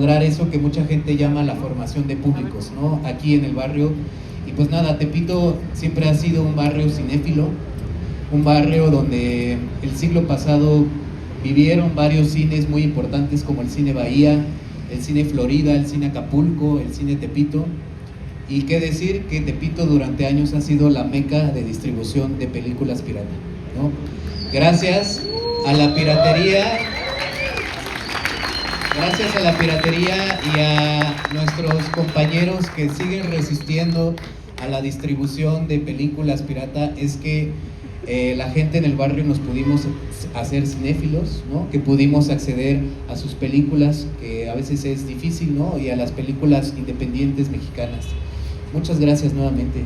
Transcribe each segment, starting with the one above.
lograr eso que mucha gente llama la formación de públicos, ¿no? Aquí en el barrio. Y pues nada, Tepito siempre ha sido un barrio cinéfilo, un barrio donde el siglo pasado vivieron varios cines muy importantes como el Cine Bahía, el Cine Florida, el Cine Acapulco, el Cine Tepito. Y qué decir que Tepito durante años ha sido la meca de distribución de películas pirata, ¿no? Gracias a la piratería, y a nuestros compañeros que siguen resistiendo a la distribución de películas pirata, es que la gente en el barrio nos pudimos hacer cinéfilos, ¿no? Que pudimos acceder a sus películas, que a veces es difícil, ¿no? Y a las películas independientes mexicanas. Muchas gracias nuevamente.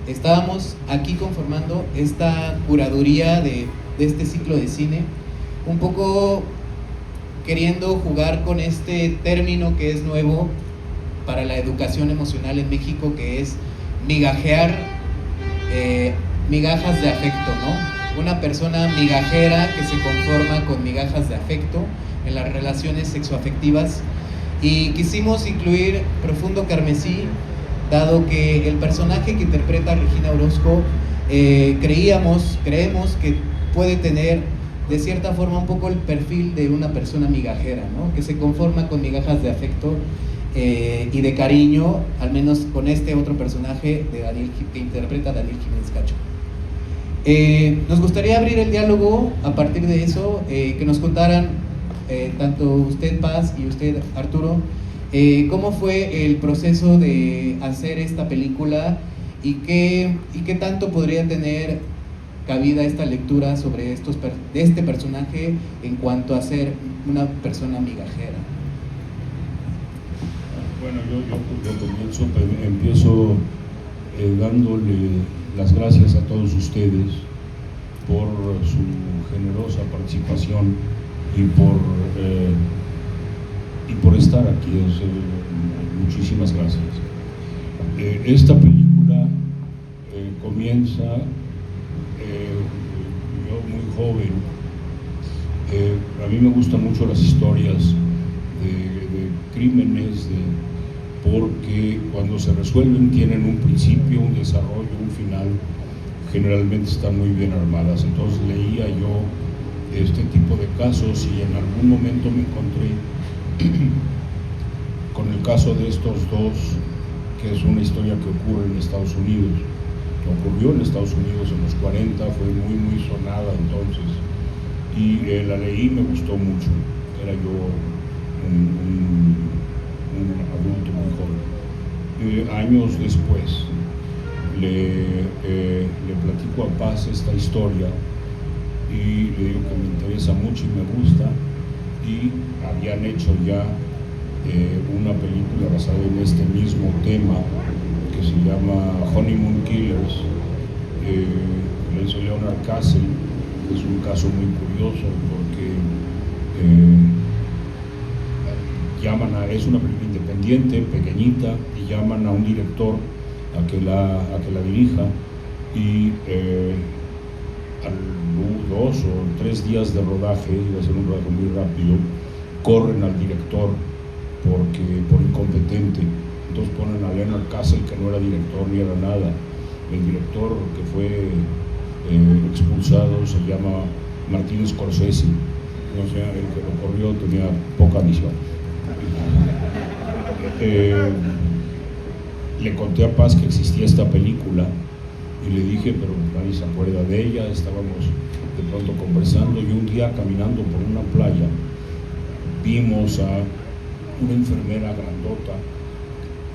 Estábamos aquí conformando esta curaduría de este ciclo de cine, un poco queriendo jugar con este término que es nuevo para la educación emocional en México, que es migajear, migajas de afecto, ¿no? Una persona migajera que se conforma con migajas de afecto en las relaciones sexoafectivas. Y quisimos incluir Profundo Carmesí, dado que el personaje que interpreta Regina Orozco creemos que puede tener de cierta forma un poco el perfil de una persona migajera, ¿no? Que se conforma con migajas de afecto y de cariño, al menos con este otro personaje de Daniel, que interpreta Daniel Jiménez Cacho. Nos gustaría abrir el diálogo a partir de eso, que nos contaran tanto usted, Paz, y usted, Arturo, cómo fue el proceso de hacer esta película y qué tanto podría tener cabida esta lectura sobre de este personaje en cuanto a ser una persona migajera. Bueno, yo empiezo dándole las gracias a todos ustedes por su generosa participación y por estar aquí. Muchísimas gracias. Esta película comienza yo muy joven. A mí me gustan mucho las historias de crímenes, porque cuando se resuelven tienen un principio, un desarrollo, un final. Generalmente están muy bien armadas. Entonces leía yo este tipo de casos y en algún momento me encontré con el caso de estos dos, que es una historia que ocurre en Estados Unidos. Ocurrió en Estados Unidos en los 40, fue muy sonada entonces, y la leí y me gustó mucho. Era yo un adulto muy joven. Años después le platico a Paz esta historia y le digo que me interesa mucho y me gusta, y habían hecho ya una película basada en este mismo tema que se llama Honeymoon Killers. Lo hizo Leonard Castle. Es un caso muy curioso porque es una película independiente, pequeñita, y llaman a un director a que la dirija, y a los 2 o 3 días de rodaje, iba a ser un rodaje muy rápido, corren al director por incompetente. Entonces ponen a Leonard Castle, que no era director ni era nada. El director que fue expulsado se llama Martin Scorsese. O sea, el que lo corrió tenía poca visión. Le conté a Paz que existía esta película y le dije, pero nadie se acuerda de ella. Estábamos de pronto conversando y un día caminando por una playa vimos a una enfermera grandota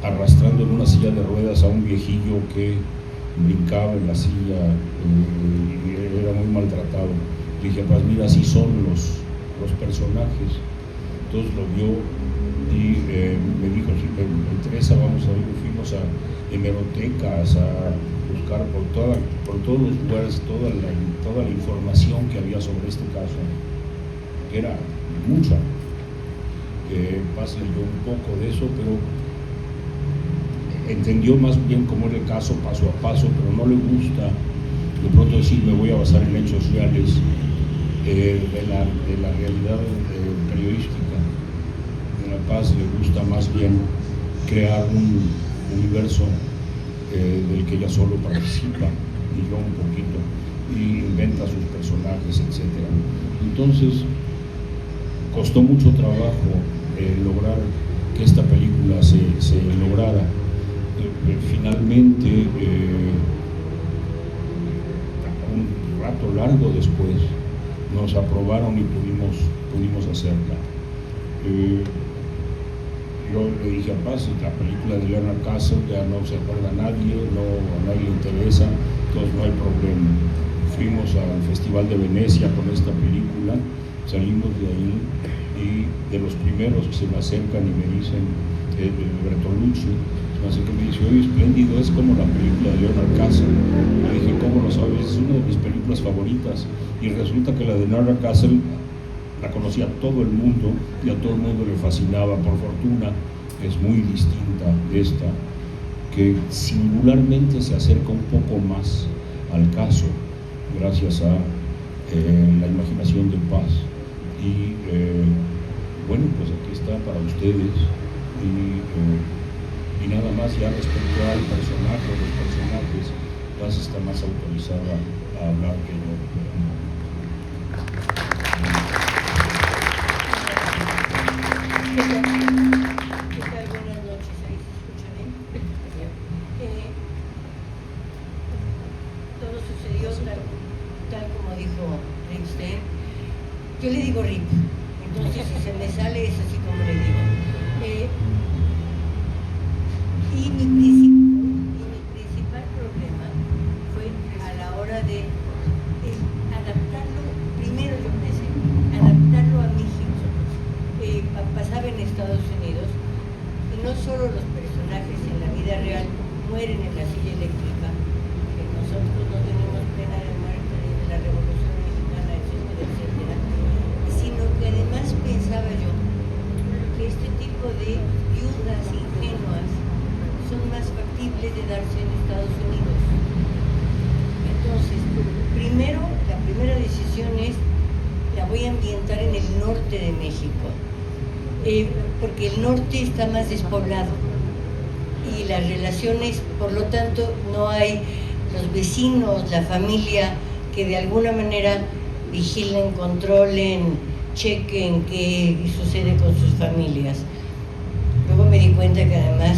arrastrando en una silla de ruedas a un viejillo que brincaba en la silla y era muy maltratado. Le dije, pues mira, así son los personajes. Entonces lo vio y me dijo, si me interesa, vamos a ir. Fuimos a hemerotecas a buscar por todos los lugares toda la información que había sobre este caso, que era mucha. Paz leyó un poco de eso, pero entendió más bien cómo era el caso paso a paso, pero no le gusta de pronto decir me voy a basar en hechos reales de la realidad periodística. Paz le gusta más bien crear un universo del que ella solo participa, y yo un poquito, y inventa sus personajes, etc. Entonces, costó mucho trabajo lograr que esta película se lograra. Finalmente, un rato largo después, nos aprobaron y pudimos hacerla. Yo le dije a Paz, la película de Leonard Castle ya no se acuerda a nadie, a nadie le interesa, entonces no hay problema. Fuimos al Festival de Venecia con esta película, salimos de ahí y de los primeros que se me acercan y me dicen, Bertolucci, se me acerca y me dice, oye, espléndido, es como la película de Leonard Castle. Le dije, ¿cómo lo sabes? Es una de mis películas favoritas. Y resulta que la de Leonard Castle la conocía todo el mundo y a todo el mundo le fascinaba. Por fortuna es muy distinta de esta, que singularmente se acerca un poco más al caso gracias a la imaginación de Paz. Y bueno, pues aquí está para ustedes. Y nada más, ya respecto al personaje o los personajes, Paz está más autorizada a hablar que yo. ¿Qué tal? Buenas noches, ahí se escucha bien. Todo sucedió tal como dijo Ripstein. Yo le digo Rip, entonces si se me sale es así como le digo. Y mi principal problema fue a la hora de adaptarlo. Primero yo pensé, adaptarlo a México. Pasaba en Estados Unidos y no solo los personajes en la vida real mueren en la silla eléctrica, que nosotros no tenemos pena de muerte ni de la Revolución Mexicana, etcétera, etcétera, sino que además pensaba yo que este tipo de viudas ingenuas son más factibles de darse en Estados Unidos. Entonces, primero, la primera decisión es, la voy a ambientar en el norte de México. Porque el norte está más despoblado y las relaciones, por lo tanto, no hay los vecinos, la familia que de alguna manera vigilen, controlen, chequen qué sucede con sus familias. Luego me di cuenta que además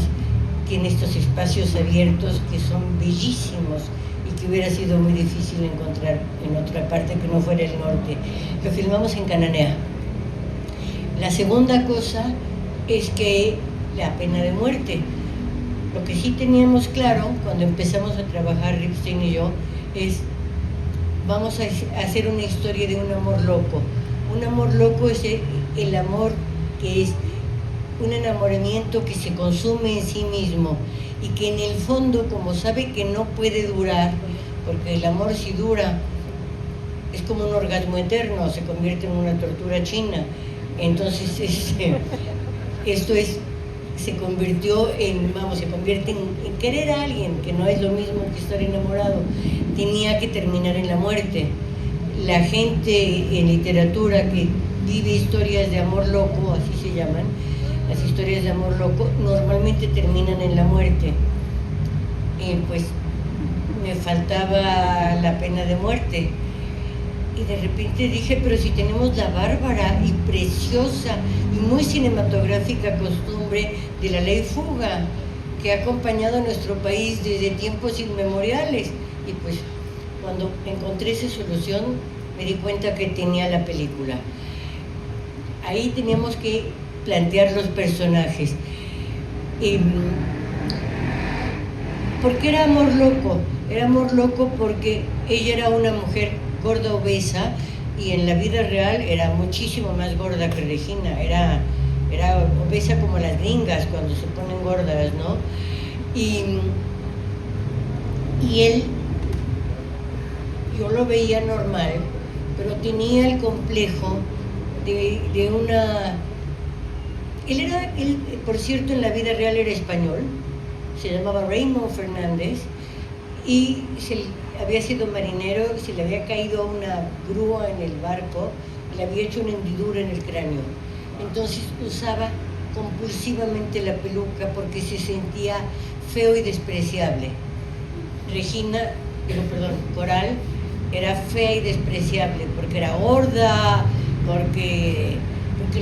tiene estos espacios abiertos que son bellísimos y que hubiera sido muy difícil encontrar en otra parte que no fuera el norte. Lo filmamos en Cananea. La segunda cosa es que la pena de muerte. Lo que sí teníamos claro cuando empezamos a trabajar Ripstein y yo es, vamos a hacer una historia de un amor loco. Un amor loco es el amor que es un enamoramiento que se consume en sí mismo y que en el fondo, como sabe que no puede durar, porque el amor si dura es como un orgasmo eterno, se convierte en una tortura china. Entonces, se convierte en querer a alguien, que no es lo mismo que estar enamorado. Tenía que terminar en la muerte. La gente en literatura que vive historias de amor loco, así se llaman, las historias de amor loco, normalmente terminan en la muerte. Pues me faltaba la pena de muerte. Y de repente dije, pero si tenemos la bárbara y preciosa y muy cinematográfica costumbre de la ley fuga, que ha acompañado a nuestro país desde tiempos inmemoriales. Y pues cuando encontré esa solución me di cuenta que tenía la película. Ahí teníamos que plantear los personajes. ¿Por qué era amor loco? Era amor loco porque ella era una mujer gorda, obesa, y en la vida real era muchísimo más gorda que Regina, era obesa como las gringas cuando se ponen gordas, ¿no? Y él, yo lo veía normal, pero tenía el complejo de una... Él, por cierto, en la vida real era español, se llamaba Raymond Fernández, y había sido marinero, se le había caído una grúa en el barco y le había hecho una hendidura en el cráneo. Entonces usaba compulsivamente la peluca porque se sentía feo y despreciable. Coral era fea y despreciable porque era gorda, porque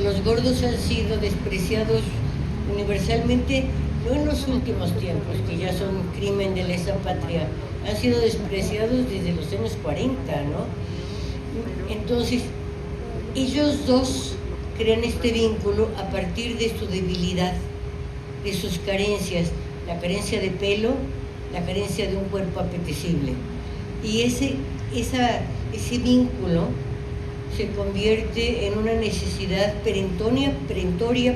los gordos han sido despreciados universalmente, no en los últimos tiempos, que ya son crimen de lesa patria, han sido despreciados desde los años 40, ¿no? Entonces, ellos dos crean este vínculo a partir de su debilidad, de sus carencias, la carencia de pelo, la carencia de un cuerpo apetecible. Y ese vínculo se convierte en una necesidad perentoria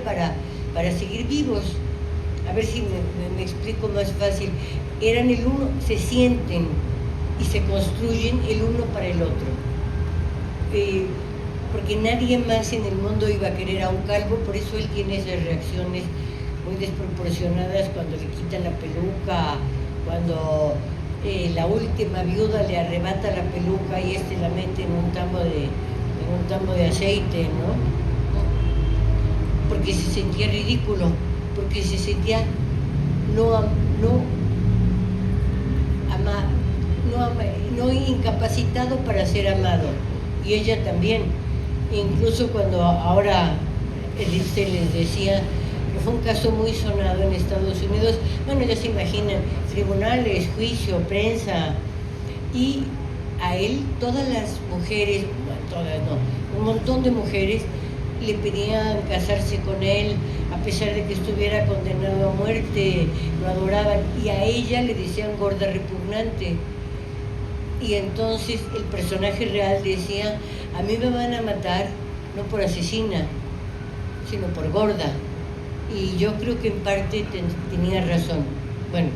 para seguir vivos. A ver si me explico más fácil. Eran el uno, se sienten y se construyen el uno para el otro. Porque nadie más en el mundo iba a querer a un calvo, por eso él tiene esas reacciones muy desproporcionadas cuando le quitan la peluca, cuando la última viuda le arrebata la peluca y la mete en un tambo de aceite, ¿no? Porque se sentía ridículo, porque se sentía no incapacitado para ser amado, y ella también. Incluso cuando ahora se les decía que fue un caso muy sonado en Estados Unidos, bueno, ya se imaginan, tribunales, juicio, prensa, y a él todas las mujeres, un montón de mujeres le pedían casarse con él, a pesar de que estuviera condenado a muerte, lo adoraban, y a ella le decían gorda repugnante. Y entonces el personaje real decía, a mí me van a matar no por asesina, sino por gorda. Y yo creo que en parte tenía razón. Bueno,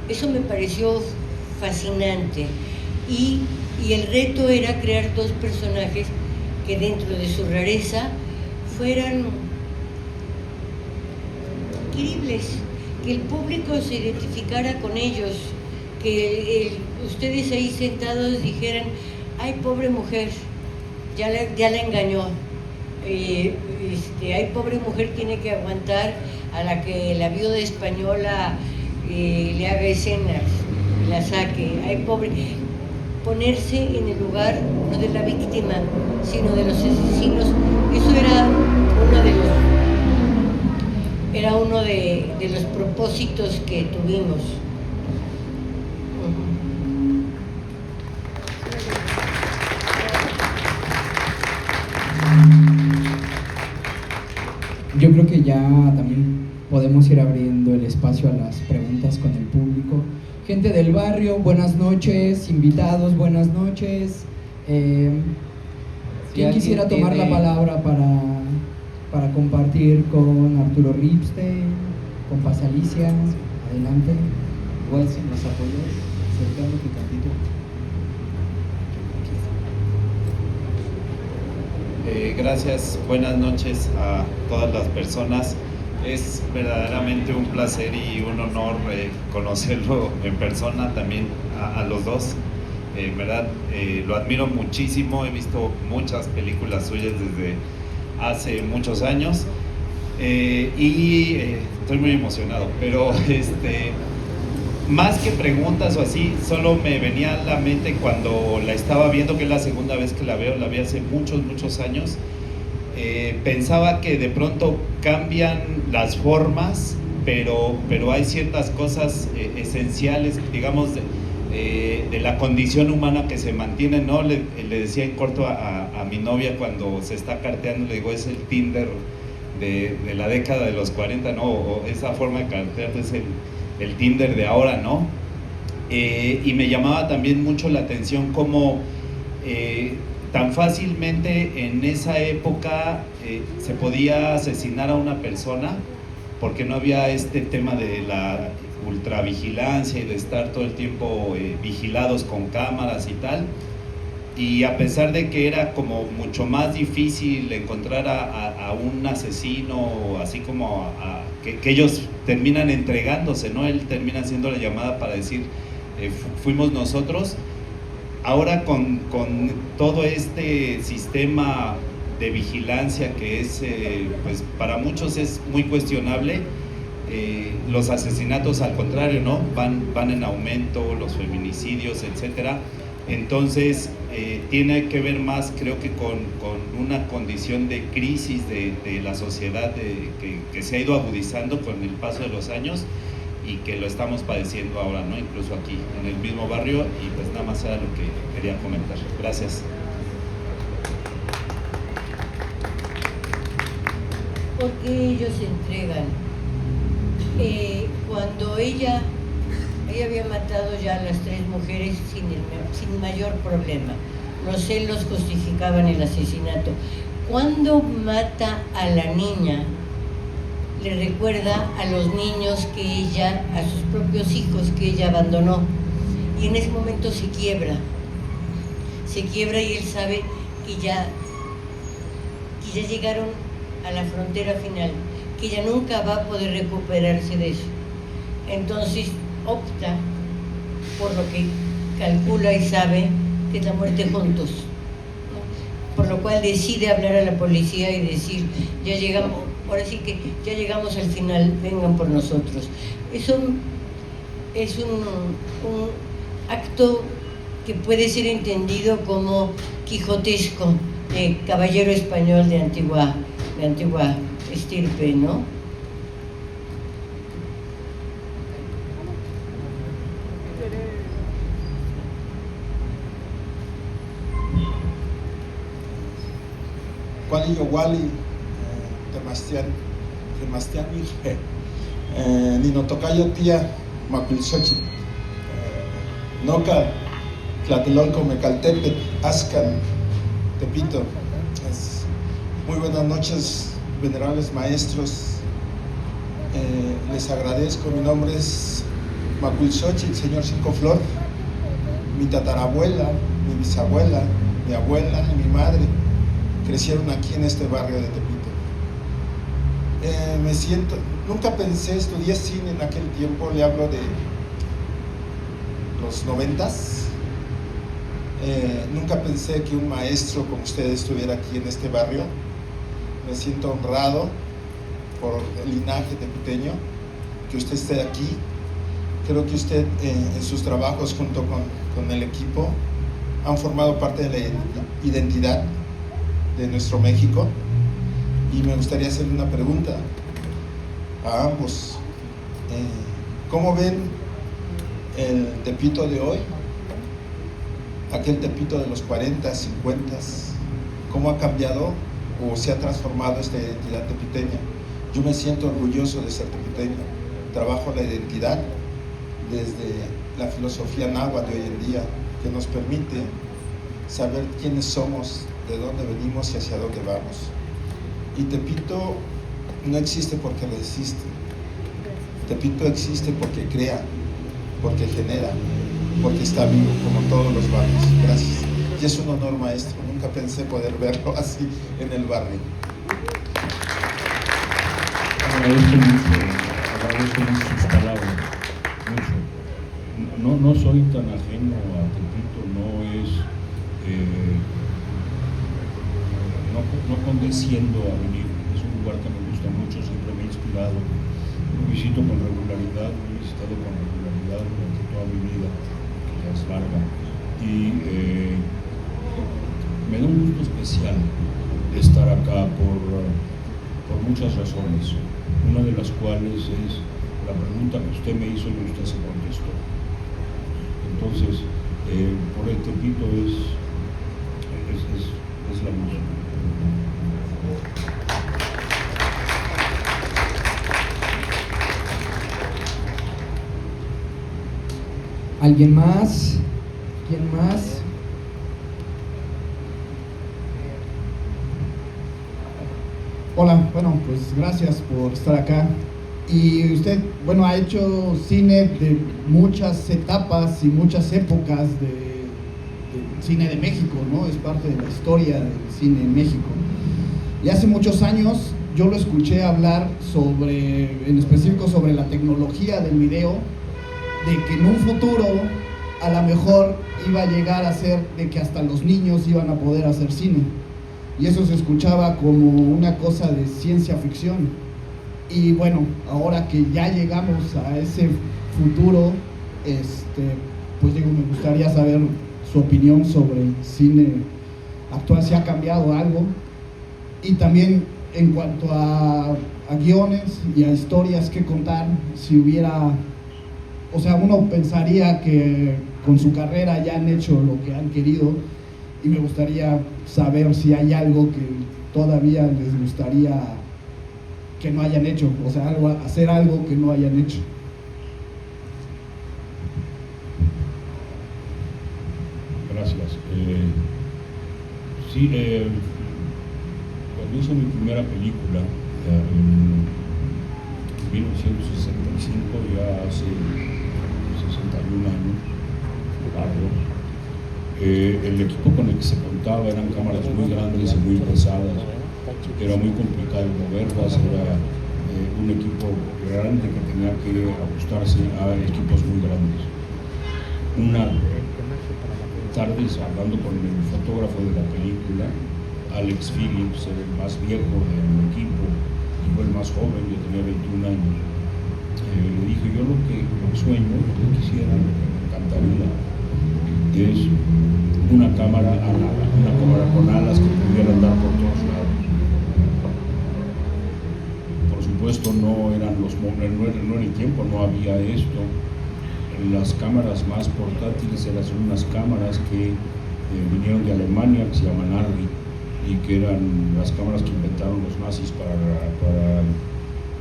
eso me pareció fascinante. Y el reto era crear dos personajes que dentro de su rareza fueran queribles, que el público se identificara con ellos, que ustedes ahí sentados dijeran, ay, pobre mujer, ya la engañó, ay, pobre mujer, tiene que aguantar a la que la viuda española le haga escenas, la saque, ay, pobre, ponerse en el lugar no de la víctima, sino de los asesinos. Eso era uno de los propósitos que tuvimos. Yo creo que ya también podemos ir abriendo el espacio a las preguntas con el público. Gente del barrio, buenas noches. Invitados, buenas noches. ¿Quién quisiera tomar la palabra para compartir con Arturo Ripstein, con Paz Alicia? Adelante. Igual si nos apoyas, acercándote tantito. Gracias, buenas noches a todas las personas. Es verdaderamente un placer y un honor conocerlo en persona, también a los dos. ¿Verdad? Lo admiro muchísimo, he visto muchas películas suyas desde hace muchos años y estoy muy emocionado, pero más que preguntas o así, solo me venía a la mente cuando la estaba viendo, que es la segunda vez que la veo, la vi hace muchos años. Pensaba que de pronto cambian las formas, pero hay ciertas cosas esenciales, digamos, de la condición humana que se mantiene, ¿no? Le decía en corto a mi novia cuando se está carteando, le digo, es el Tinder de la década de los 40, ¿no? O esa forma de cartearte es el Tinder de ahora, ¿no? Y me llamaba también mucho la atención cómo tan fácilmente en esa época se podía asesinar a una persona porque no había este tema de la ultravigilancia y de estar todo el tiempo vigilados con cámaras y tal, y a pesar de que era como mucho más difícil encontrar a un asesino, así como que ellos terminan entregándose, ¿no? Él termina haciendo la llamada para decir fuimos nosotros. Ahora con todo este sistema de vigilancia que es, pues para muchos es muy cuestionable. Los asesinatos, al contrario, ¿no? Van en aumento, los feminicidios, etcétera. Entonces, tiene que ver más, creo que con una condición de crisis de la sociedad que se ha ido agudizando con el paso de los años y que lo estamos padeciendo ahora, ¿no? Incluso aquí, en el mismo barrio, y pues nada más era lo que quería comentar. Gracias. Porque ellos se entregan. Cuando ella había matado ya a las 3 mujeres sin mayor problema. Los celos justificaban el asesinato. Cuando mata a la niña, le recuerda a los niños que ella, a sus propios hijos que ella abandonó. Y en ese momento se quiebra y él sabe que ya llegaron a la frontera final, que ella nunca va a poder recuperarse de eso. Entonces opta por lo que calcula y sabe que es la muerte juntos, ¿no? Por lo cual decide hablar a la policía y decir, ya llegamos, ahora sí que ya llegamos al final, vengan por nosotros. Es un acto que puede ser entendido como quijotesco, de caballero español de antigua estirpe, ¿no? Wali Temastian Nino Tocayo tía Macuilxochitl Noca Tlatelolco Mecaltepetl Azcan Tepito. Muy buenas noches, venerables maestros. Les agradezco. Mi nombre es Macuilxochitl, señor Cinco Flor. Mi tatarabuela, mi bisabuela, mi abuela y mi madre crecieron aquí en este barrio de Tepito. Nunca pensé, estudié cine en aquel tiempo, le hablo de los 90s. Nunca pensé que un maestro como usted estuviera aquí en este barrio. Me siento honrado por el linaje tepiteño, que usted esté aquí. Creo que usted en sus trabajos junto con el equipo han formado parte de la identidad de nuestro México, y me gustaría hacerle una pregunta a ambos. ¿Cómo ven el Tepito de hoy? Aquel Tepito de los 40, 50, ¿cómo ha cambiado o se ha transformado esta identidad tepiteña? Yo me siento orgulloso de ser tepiteño. Trabajo la identidad desde la filosofía náhuatl de hoy en día, que nos permite saber quiénes somos, de dónde venimos y hacia dónde vamos. Y Tepito no existe porque lo existe. Tepito existe porque crea, porque genera, porque está vivo, como todos los barrios. Gracias. Y es un honor, maestro. Nunca pensé poder verlo así en el barrio. Agradezco mucho sus palabras, mucho. No soy tan ajeno a Tepito, no condesciendo a venir. Es un lugar que me gusta mucho, siempre me ha inspirado. Lo visito con regularidad, lo he visitado con regularidad durante toda mi vida, que ya es larga. Y me da un gusto especial estar acá por muchas razones, una de las cuales es la pregunta que usted me hizo y usted se contestó. Entonces, por el Tepito es la música. ¿Alguien más? ¿Quién más? Hola, bueno, pues gracias por estar acá. Y usted, bueno, ha hecho cine de muchas etapas y muchas épocas del cine de México, ¿no? Es parte de la historia del cine en México. Y hace muchos años yo lo escuché hablar en específico sobre la tecnología del video, de que en un futuro a lo mejor iba a llegar a ser de que hasta los niños iban a poder hacer cine. y eso se escuchaba como una cosa de ciencia ficción. Y bueno, ahora que ya llegamos a ese futuro, pues digo, me gustaría saber su opinión sobre el cine actual, si ha cambiado algo, y también en cuanto a guiones y a historias que contar, si hubiera, o sea, uno pensaría que con su carrera ya han hecho lo que han querido, y me gustaría saber si hay algo que todavía les gustaría que no hayan hecho, o sea, hacer algo que no hayan hecho. Gracias. Cuando hice mi primera película, en 1965, ya hace 61 años, el equipo con el que se contaba eran cámaras muy grandes y muy pesadas, era muy complicado moverlas, era un equipo grande que tenía que ajustarse a equipos muy grandes. Una tarde, hablando con el fotógrafo de la película, Alex Phillips, era el más viejo del equipo y fue el más joven, yo tenía 21 años, le dije, yo lo que sueño, lo que quisiera, lo que me encantaría, es una cámara alada, una cámara con alas que pudiera andar por todos lados. Por supuesto no era el tiempo, no había esto. Las cámaras más portátiles eran unas cámaras que vinieron de Alemania, que se llaman Arri, y que eran las cámaras que inventaron los nazis para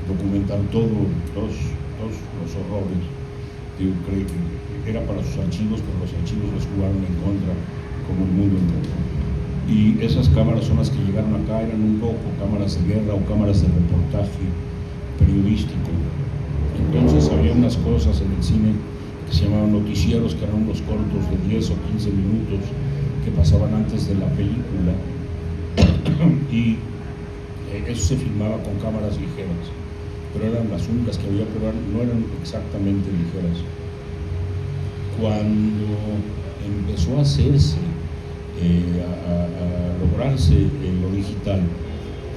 documentar todos los horrores. Yo creo que era para sus archivos, pero los archivos los jugaron en contra, como el mundo entero. Y esas cámaras son las que llegaron acá, eran un poco cámaras de guerra o cámaras de reportaje periodístico. Entonces había unas cosas en el cine que se llamaban noticieros, que eran unos cortos de 10 o 15 minutos que pasaban antes de la película, y eso se filmaba con cámaras ligeras, pero eran las únicas que había, pero no eran exactamente ligeras. Cuando empezó a hacerse, a lograrse lo digital,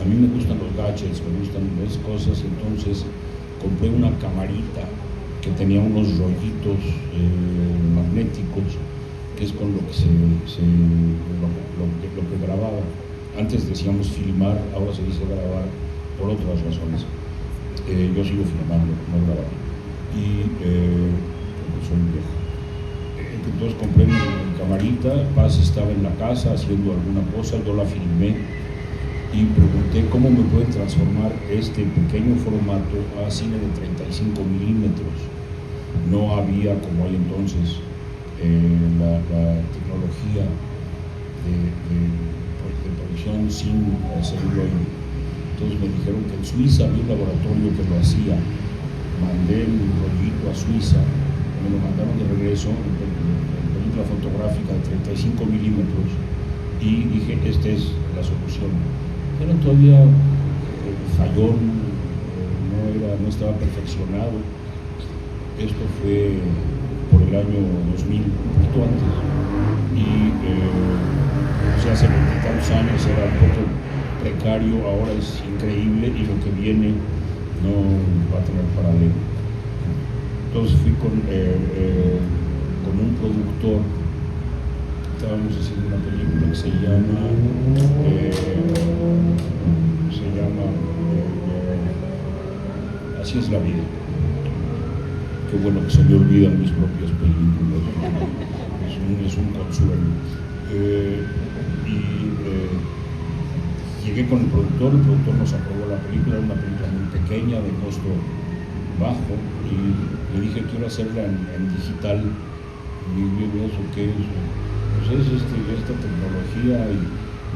a mí me gustan los gadgets, me gustan las cosas, entonces compré una camarita que tenía unos rollitos magnéticos, que es con lo que lo que grababa. Antes decíamos filmar, ahora se dice grabar por otras razones. Yo sigo filmando, no grabando, y porque soy viejo. Entonces compré mi camarita, Paz estaba en la casa haciendo alguna cosa, yo la filmé y pregunté cómo me pueden transformar este pequeño formato a cine de 35 milímetros. No había, como hay entonces, la tecnología de producción sin celuloide. Entonces me dijeron que en Suiza había un laboratorio que lo hacía. Mandé el rollito a Suiza, me lo mandaron de regreso en película fotográfica de 35 milímetros y dije, esta es la solución. Era todavía fallón, no estaba perfeccionado. Esto fue por el año 2000, un poquito antes, y hace 20 y tantos años era un poco precario, ahora es increíble y lo que viene no va a tener paralelo. Entonces fui con un productor, estábamos haciendo una película que se llama Así es la vida. Qué bueno que se me olvidan mis propias películas, es un consuelo. Llegué con el productor nos aprobó la película, era una película muy pequeña, de costo bajo, y le dije, quiero hacerla en digital. Y yo, ¿eso qué es? Pues es esta tecnología, y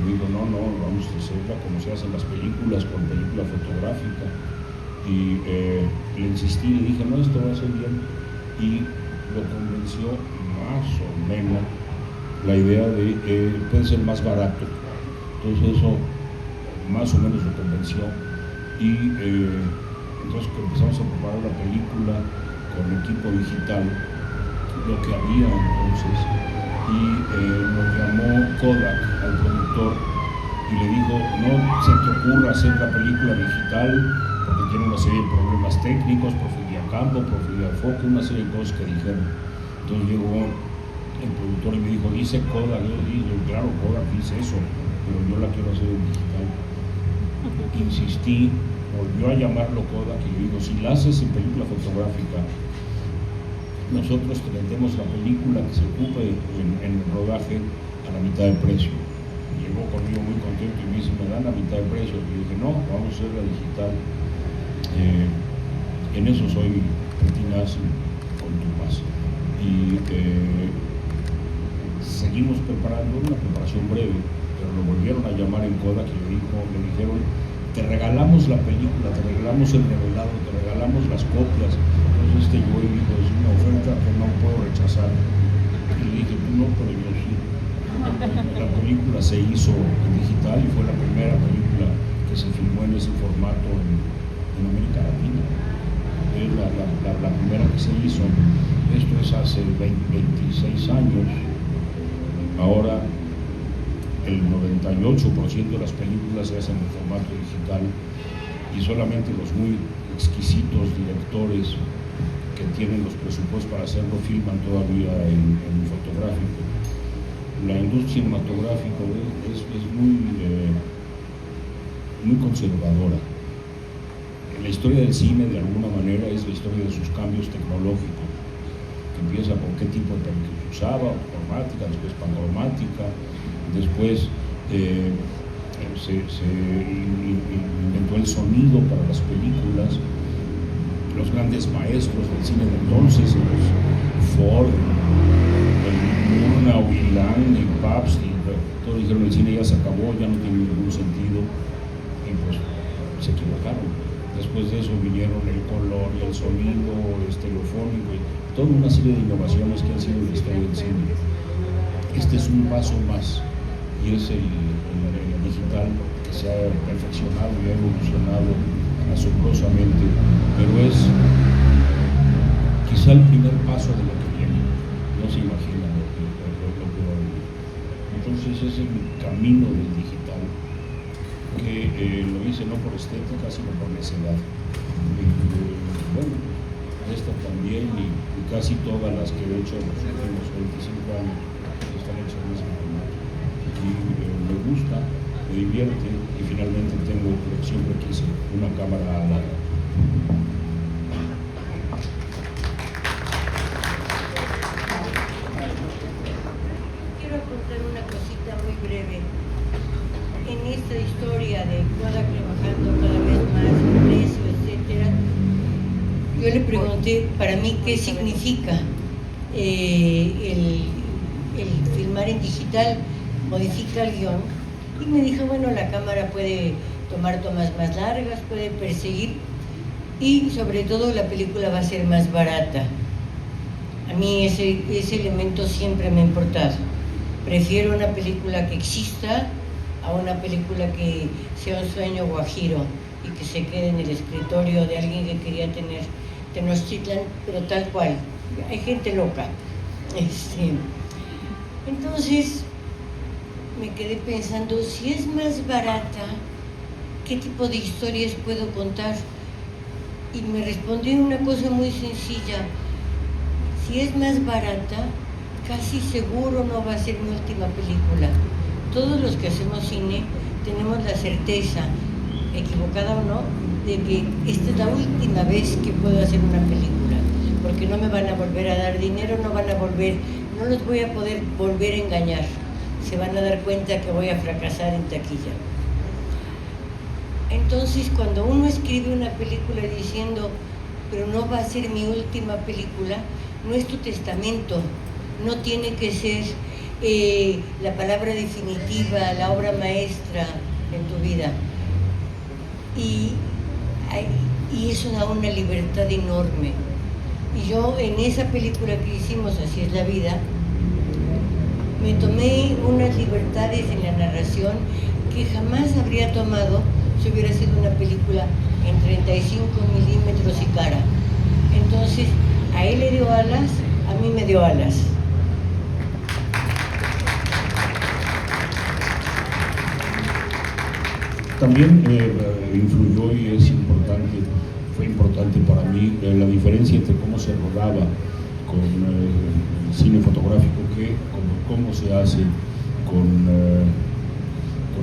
me dijo, no, vamos a hacerla como se hacen las películas, con película fotográfica. Y le insistí, le dije, no, esto va a ser bien, y lo convenció más o menos la idea de puede ser más barato. Entonces eso más o menos lo convenció, y entonces empezamos a preparar la película con equipo digital, lo que había entonces, y nos llamó Kodak al productor y le dijo, no se te ocurra hacer la película digital porque tiene una serie de problemas técnicos, profundidad de campo, profundidad de foco, una serie de cosas que dijeron. Entonces llegó el productor y me dijo, dice Kodak, yo dije, claro, Kodak dice eso, pero yo la quiero hacer en digital. Insistí, volvió a llamarlo Kodak y le digo, si la haces en película fotográfica, nosotros te vendemos la película que se ocupe en el rodaje a la mitad del precio. Llegó conmigo muy contento y me dice, me dan la mitad del precio. Y dije, no, vamos a hacer la digital. En eso soy pertinaz con tu paz. Y seguimos preparando una preparación breve, pero lo volvieron a llamar en Kodak y le dijeron, te regalamos la película, te regalamos el revelado, te regalamos las copias. Entonces llegó y dijo, es una oferta que no puedo rechazar. Y le dije, tú no, pero yo sí. La película se hizo en digital y fue la primera película que se filmó en ese formato en América Latina. Es la primera que se hizo. Esto es hace 26 años. Ahora el 98% de las películas se hacen en formato digital y solamente los muy exquisitos directores que tienen los presupuestos para hacerlo filman todavía en fotográfico. La industria cinematográfica es muy conservadora. La historia del cine, de alguna manera, es la historia de sus cambios tecnológicos, que empieza por qué tipo de película se usaba, cromática, después panorámica, después se inventó el sonido para las películas. Los grandes maestros del cine de entonces, los Ford, el Murnau, Ilan, el Pabst, todos dijeron el cine ya se acabó, ya no tiene ningún sentido, y pues se equivocaron. Después de eso vinieron el color y el sonido estereofónico y toda una serie de innovaciones que han sido en la historia del cine. Este es un paso más y es el digital que se ha perfeccionado y ha evolucionado asombrosamente, pero es quizá el primer paso de lo que viene. No se imagina lo que va a venir. Entonces es el camino del digital, que lo hice no por estética, sino por necedad. Bueno, esta también y casi todas las que he hecho en los últimos 25 años están hechas en ese formato. Y me gusta, me divierte y finalmente tengo lo que siempre quise, una cámara larga. Quiero apuntar una cosita muy breve. En esta historia de Kodak rebajando cada vez más el precio, etcétera, yo le pregunté para mí qué significa el filmar en digital, modifica el guión, y me dijo, bueno, la cámara puede tomar tomas más largas, puede perseguir, y sobre todo la película va a ser más barata. A mí ese elemento siempre me ha importado. Prefiero una película que exista a una película que sea un sueño guajiro y que se quede en el escritorio de alguien que quería tener Tenochtitlan, pero tal cual. Hay gente loca. Entonces me quedé pensando, si es más barata, ¿qué tipo de historias puedo contar? Y me respondió una cosa muy sencilla: si es más barata, casi seguro no va a ser mi última película. Todos los que hacemos cine tenemos la certeza, equivocada o no, de que esta es la última vez que puedo hacer una película, porque no me van a volver a dar dinero, no los voy a poder volver a engañar. Se van a dar cuenta que voy a fracasar en taquilla. Entonces, cuando uno escribe una película diciendo, pero no va a ser mi última película, no es tu testamento, no tiene que ser la palabra definitiva, la obra maestra en tu vida. Y eso da una libertad enorme. Y yo en esa película que hicimos, Así es la vida, me tomé unas libertades en la narración que jamás habría tomado si hubiera sido una película en 35 milímetros y cara. Entonces, a él le dio alas, a mí me dio alas. También influyó y es importante, fue importante para mí la diferencia entre cómo se rodaba con cine fotográfico que cómo se hace con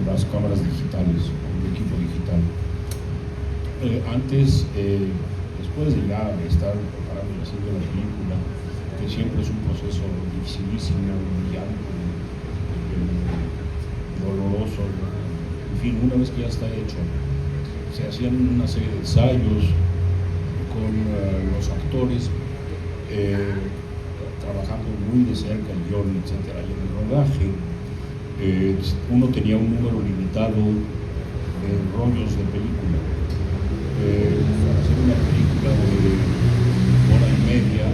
las cámaras digitales, con el equipo digital. Antes, después de ya estar preparando y haciendo la película, que siempre es un proceso dificilísimo, humillante, doloroso, en fin, una vez que ya está hecho, se hacían una serie de ensayos con los actores, trabajando muy de cerca el guión, etcétera. Y en el rodaje uno tenía un número limitado de rollos de película. Para hacer una película de hora y media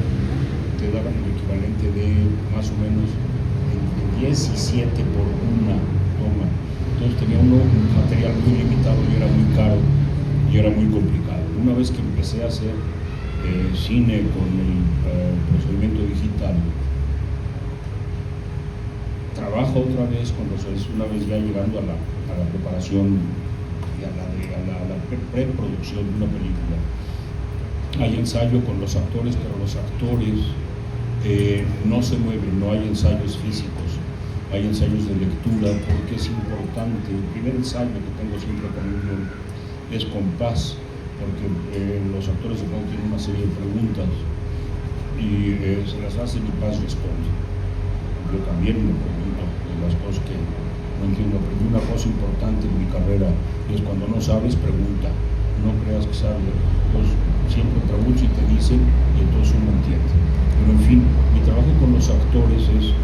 te daban el equivalente de más o menos entre 10 y 7 por una toma. Entonces tenía uno un material muy limitado y era muy caro y era muy complicado. Una vez que empecé a hacer cine con el procedimiento digital, trabajo otra vez con los, una vez ya llegando a la preparación y a la preproducción de una película. Hay ensayo con los actores, pero los actores no se mueven, no hay ensayos físicos, hay ensayos de lectura, porque es importante. El primer ensayo que tengo siempre con el guión es con Paz, porque los actores de pronto tienen una serie de preguntas y se las hacen y Paz responde. Yo también me pregunto de las cosas que no entiendo. Aprendí una cosa importante en mi carrera y es cuando no sabes, pregunta, no creas que sabes. Entonces siempre pregunto y te dicen y entonces uno entiende. Pero en fin, mi trabajo con los actores es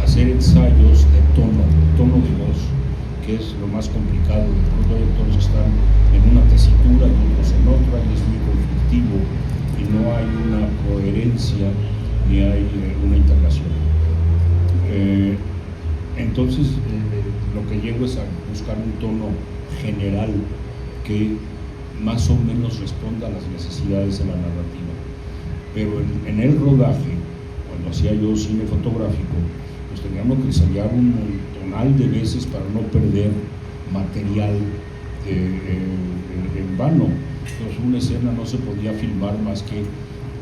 hacer ensayos de tono de voz, que es lo más complicado. De pronto hay actores que están en una tesitura y otros en otra y es muy conflictivo y no hay una coherencia ni hay una integración. Entonces lo que llego es a buscar un tono general que más o menos responda a las necesidades de la narrativa. Pero en el rodaje, cuando hacía yo cine fotográfico, pues teníamos que ensayar un montonal de veces para no perder material en vano. Entonces una escena no se podía filmar más que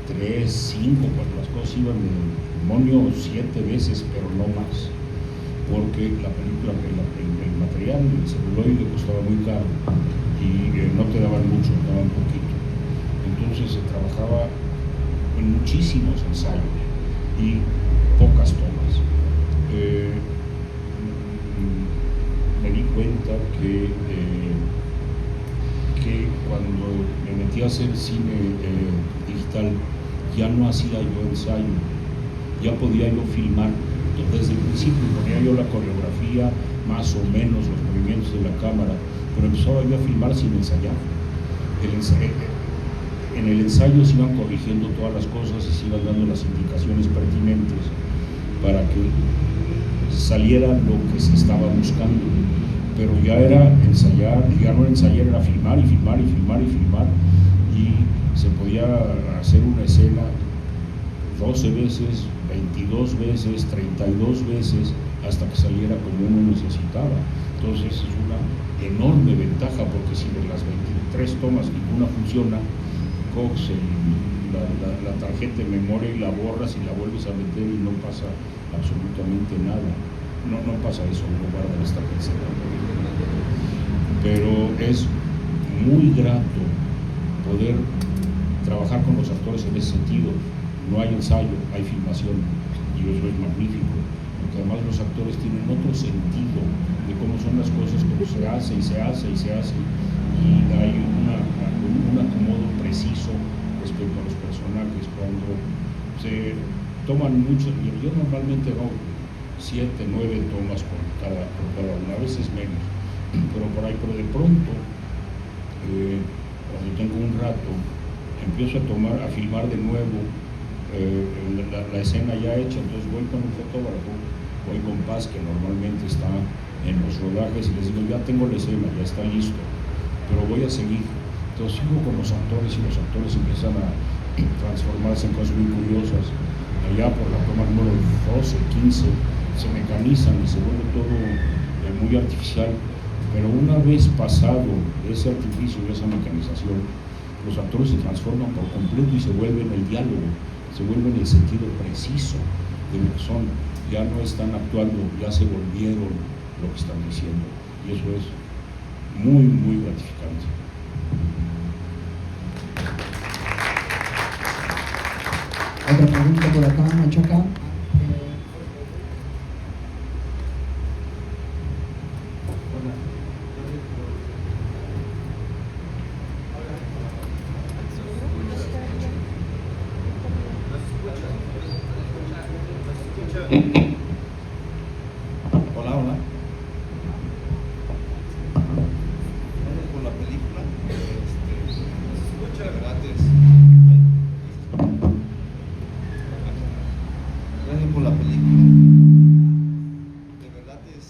3, 5, cuando las cosas iban de demonio 7 veces, pero no más, porque la película, el material, el celuloide costaba muy caro y no te daban mucho, te daban poquito. Entonces se trabajaba en muchísimos ensayos y pocas tomas. Me di cuenta que cuando me metí a hacer cine digital ya no hacía yo ensayo, ya podía yo filmar. Entonces, desde el principio ponía yo la coreografía, más o menos los movimientos de la cámara, pero empezaba yo a filmar sin ensayar. En el ensayo se iban corrigiendo todas las cosas y se iban dando las indicaciones pertinentes para que saliera lo que se estaba buscando. Pero ya era ensayar, ya no era ensayar, era filmar y filmar y filmar y filmar, y se podía hacer una escena 12 veces, 22 veces, 32 veces, hasta que saliera como uno necesitaba. Entonces es una enorme ventaja, porque si de las 23 tomas ninguna funciona, coges la tarjeta de memoria y la borras y la vuelves a meter y no pasa absolutamente nada. No pasa eso, no guardan esta pincel. Pero es muy grato poder trabajar con los actores en ese sentido. No hay ensayo, hay filmación, y eso es magnífico, porque además los actores tienen otro sentido de cómo son las cosas, cómo se hace y se hace y se hace, y hay un acomodo preciso respecto a los personajes. Cuando se toman mucho, yo normalmente hago 7, 9 tomas por cada una, a veces menos, pero por ahí, pero de pronto, cuando tengo un rato, empiezo a filmar de nuevo la escena ya hecha. Entonces voy con un fotógrafo, voy con Paz, que normalmente está en los rodajes, y les digo, ya tengo la escena, ya está listo, pero voy a seguir. Entonces sigo con los actores y los actores empiezan a transformarse en cosas muy curiosas. Allá por la toma número 12, 15, se mecanizan y se vuelve todo muy artificial, Pero una vez pasado ese artificio y esa mecanización, los actores se transforman por completo y se vuelven el diálogo, se vuelven el sentido preciso de lo que son. Ya no están actuando, ya se volvieron lo que están diciendo. Y eso es muy, muy gratificante. Otra pregunta por acá, Machaca. Hola, hola. Gracias por la película. La verdad gracias por la película. De verdad es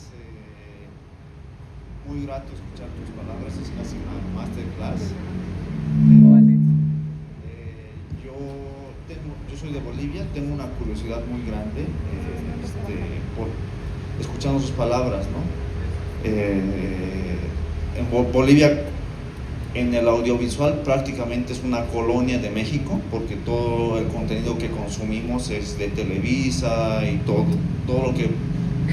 muy grato escuchar tus palabras. Es casi una masterclass. Yo soy de Bolivia, tengo una curiosidad muy grande por escuchando sus palabras, ¿no? En Bolivia, en el audiovisual, prácticamente es una colonia de México, porque todo el contenido que consumimos es de Televisa y todo lo que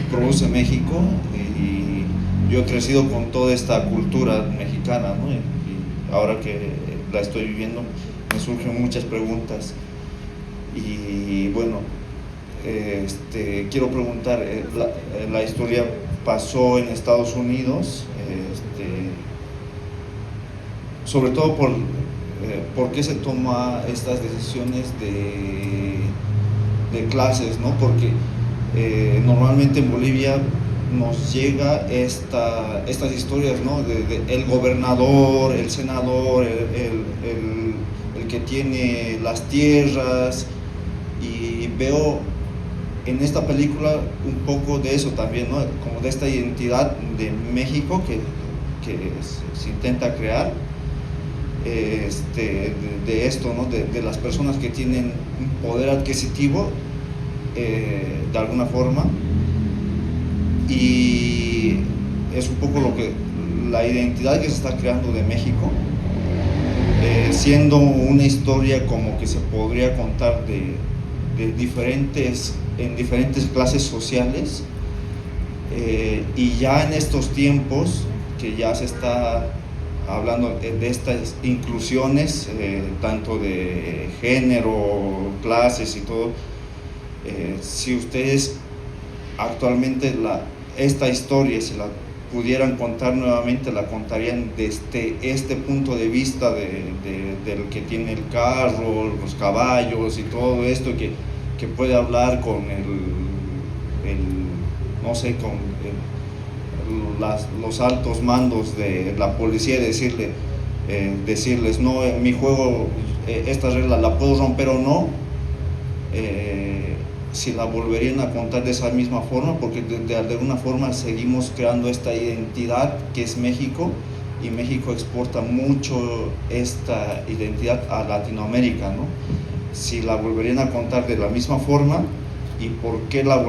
produce México. Y yo he crecido con toda esta cultura mexicana, ¿no? Y ahora que la estoy viviendo, me surgen muchas preguntas. Y bueno, quiero preguntar, la historia pasó en Estados Unidos, sobre todo por qué se toma estas decisiones de clases, ¿no? Porque normalmente en Bolivia nos llega estas historias, ¿no? De el gobernador, el senador, el que tiene las tierras, y veo en esta película un poco de eso también, ¿no? Como de esta identidad de México que se intenta crear, de esto, ¿no? De las personas que tienen un poder adquisitivo de alguna forma, y es un poco la identidad que se está creando de México, siendo una historia como que se podría contar en diferentes clases sociales, y ya en estos tiempos que ya se está hablando de estas inclusiones, tanto de género, clases y todo, si ustedes actualmente esta historia, si la pudieran contar nuevamente, la contarían desde este punto de vista del que tiene el carro, los caballos y todo esto, que puede hablar con no sé, con los altos mandos de la policía, y decirles, no, mi juego, esta regla la puedo romper o no, si la volverían a contar de esa misma forma, porque de alguna forma seguimos creando esta identidad que es México, y México exporta mucho esta identidad a Latinoamérica, ¿no? Si la volverían a contar de la misma forma, y por qué la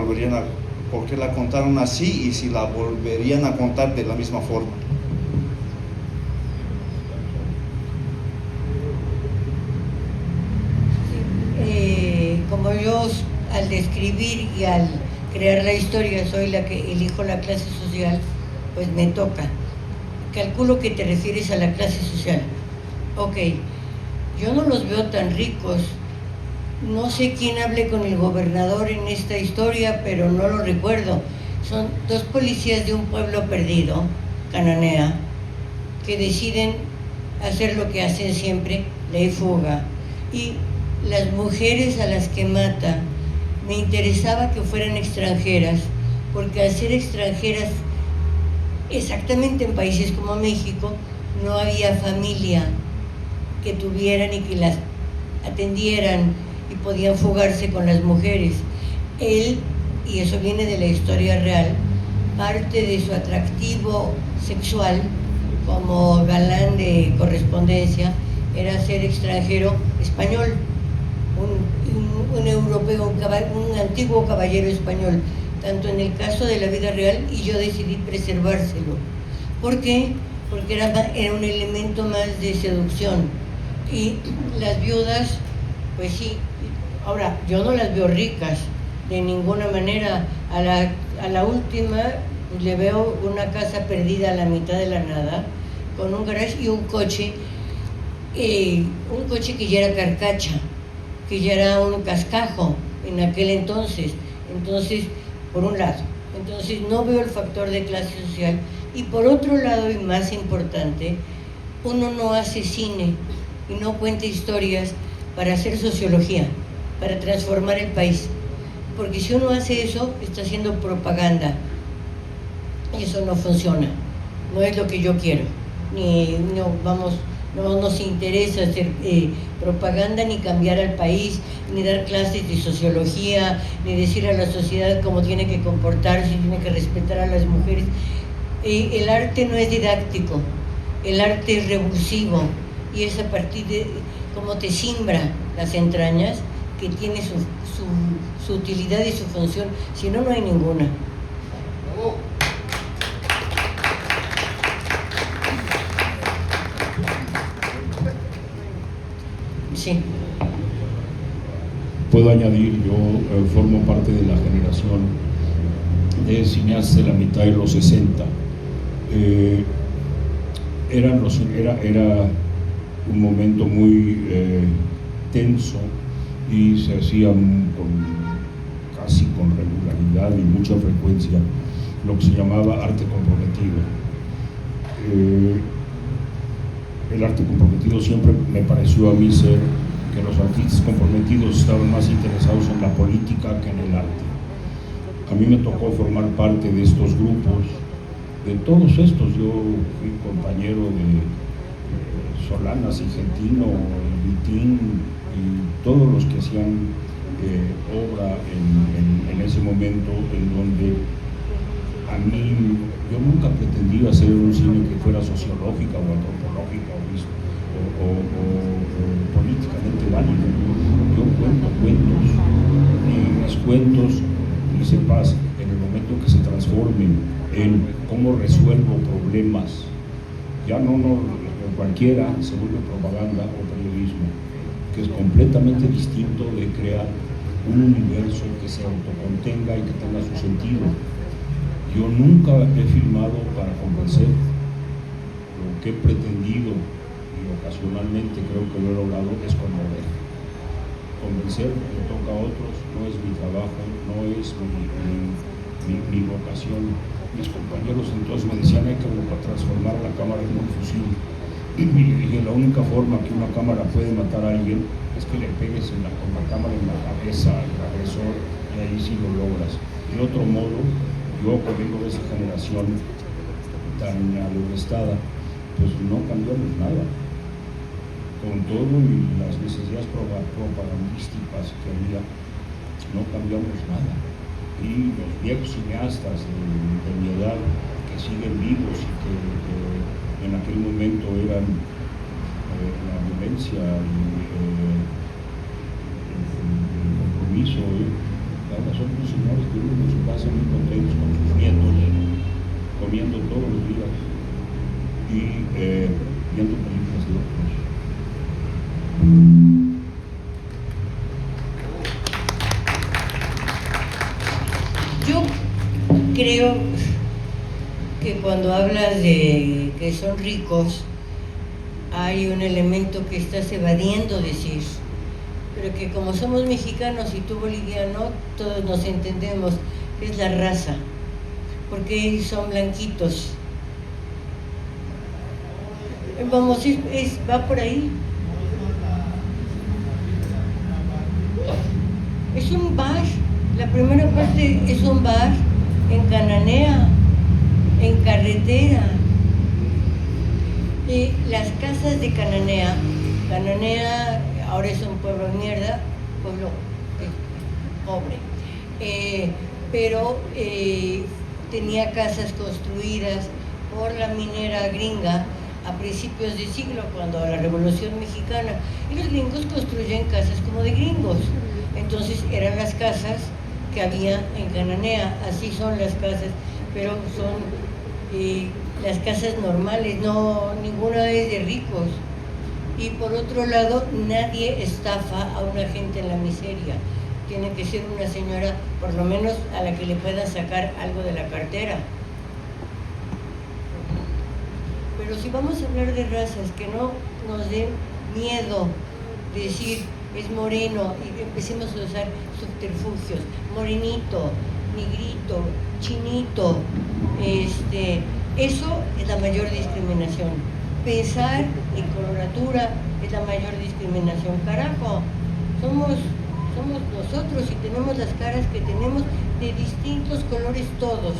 contaron así, y si la volverían a contar de la misma forma. Como yo al describir y al crear la historia soy la que elijo la clase social, pues me toca. Calculo que te refieres a la clase social. Ok, yo no los veo tan ricos. No sé quién hable con el gobernador en esta historia, pero no lo recuerdo. Son dos policías de un pueblo perdido, Cananea, que deciden hacer lo que hacen siempre, ley fuga. Y las mujeres a las que mata, me interesaba que fueran extranjeras, porque al ser extranjeras, exactamente en países como México, no había familia que tuvieran y que las atendieran, y podían fugarse con las mujeres. Él, y eso viene de la historia real, parte de su atractivo sexual como galán de correspondencia era ser extranjero español, un europeo, un antiguo caballero español, tanto en el caso de la vida real, y yo decidí preservárselo, ¿Por qué? Porque era un elemento más de seducción. Y las viudas, pues sí, ahora, yo no las veo ricas, de ninguna manera. A la última pues, le veo una casa perdida a la mitad de la nada, con un garage y un coche que ya era carcacha, que ya era un cascajo en aquel entonces. Entonces, por un lado, entonces no veo el factor de clase social. Y por otro lado, y más importante, uno no hace cine y no cuenta historias para hacer sociología, para transformar el país. Porque si uno hace eso, está haciendo propaganda. Y eso no funciona. No es lo que yo quiero. No nos interesa hacer propaganda, ni cambiar al país, ni dar clases de sociología, ni decir a la sociedad cómo tiene que comportarse, tiene que respetar a las mujeres. El arte no es didáctico, el arte es revulsivo, y es a partir de cómo te simbra las entrañas que tiene su utilidad y su función. Si no, no hay ninguna. Sí. Puedo añadir, yo formo parte de la generación de cineastas de la mitad de los 60. Era un momento muy tenso y se hacía casi con regularidad y mucha frecuencia lo que se llamaba arte comprometido. El arte comprometido siempre me pareció a mí ser que los artistas comprometidos estaban más interesados en la política que en el arte. A mí me tocó formar parte de estos grupos, de todos estos. Yo fui compañero de Solanas y Gentino, Vitín y todos los que hacían obra en ese momento, en donde a mí, yo nunca pretendí hacer un cine que fuera sociológica o antropológica o políticamente válido. Yo cuento cuentos, y mis cuentos, dice Paz, en el momento que se transformen en cómo resuelvo problemas, ya no cualquiera se vuelve propaganda o periodismo, que es completamente distinto de crear un universo que se autocontenga y que tenga su sentido. Yo nunca he filmado para convencer. Lo que he pretendido, y ocasionalmente creo que lo he logrado, es conmover. Convencer le toca a otros, no es mi trabajo, no es mi vocación. Mis compañeros entonces me decían: hay que transformar la cámara en un fusil. Y dije: la única forma que una cámara puede matar a alguien es que le pegues con la cámara en la cabeza al agresor, y ahí sí lo logras. De otro modo, yo, que vengo de esa generación tan adolescente, pues no cambiamos nada. Con todo y las necesidades propagandísticas que había, no cambiamos nada. Y los viejos cineastas de mi edad, que siguen vivos y que en aquel momento eran la violencia y el compromiso, ahora son unos señores que viven en su casa muy contentos con sus nietos, comiendo todos los días y viendo películas de otros. Yo creo que cuando hablas de que son ricos, hay un elemento que estás evadiendo decir, pero que como somos mexicanos y tú boliviano, todos nos entendemos, es la raza, porque son blanquitos. Vamos, va por ahí. Es un bar, la primera parte es un bar en Cananea, en carretera. Y las casas de Cananea ahora es un pueblo de mierda, pueblo pobre, pero tenía casas construidas por la minera gringa a principios de siglo, cuando la Revolución Mexicana, y los gringos construyen casas como de gringos. Entonces eran las casas que había en Cananea, así son las casas, pero son las casas normales, no, ninguna es de ricos. Y por otro lado, nadie estafa a una gente en la miseria. Tiene que ser una señora, por lo menos, a la que le puedan sacar algo de la cartera. Pero si vamos a hablar de razas, que no nos den miedo decir es moreno y empecemos a usar subterfugios, morenito, negrito, chinito, eso es la mayor discriminación. Pensar en coloratura es la mayor discriminación. Carajo, somos nosotros y tenemos las caras que tenemos de distintos colores todos.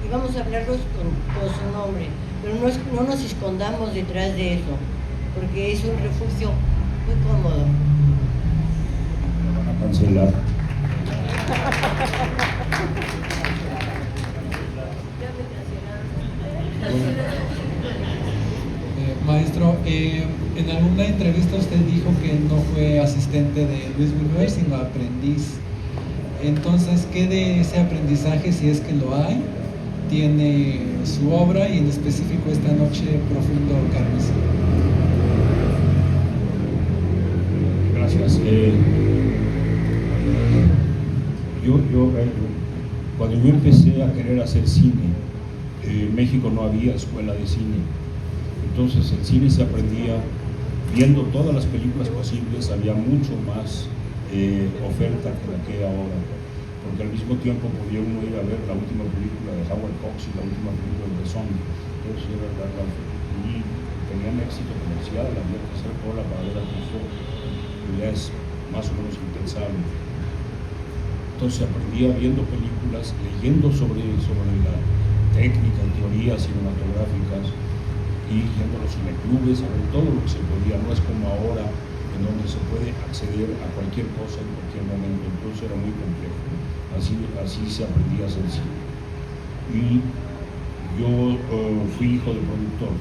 Y vamos a hablarlos con su nombre, pero no nos escondamos detrás de eso, porque es un refugio muy cómodo. Lo van a cancelar. Maestro, en alguna entrevista usted dijo que no fue asistente de Luis Buñuel, sino aprendiz. Entonces, ¿qué de ese aprendizaje, si es que lo hay, tiene su obra y en específico esta noche Profundo Carmesí? Gracias. Cuando yo empecé a querer hacer cine, en México no había escuela de cine. Entonces el cine se aprendía viendo todas las películas posibles, había mucho más oferta que la que hay ahora, porque al mismo tiempo podía uno ir a ver la última película de Howard Hawks y la última película de Besson. Entonces y tenían éxito comercial, había que hacer cola para ver a Cristo, que ya es más o menos impensable. Entonces aprendía viendo películas, leyendo sobre la técnica y teorías cinematográficas, y yendo a los cineclubes, a ver todo lo que se podía. No es como ahora, en donde se puede acceder a cualquier cosa en cualquier momento. Entonces era muy complejo. Así se aprendía a hacer cine. Y yo fui hijo de productor.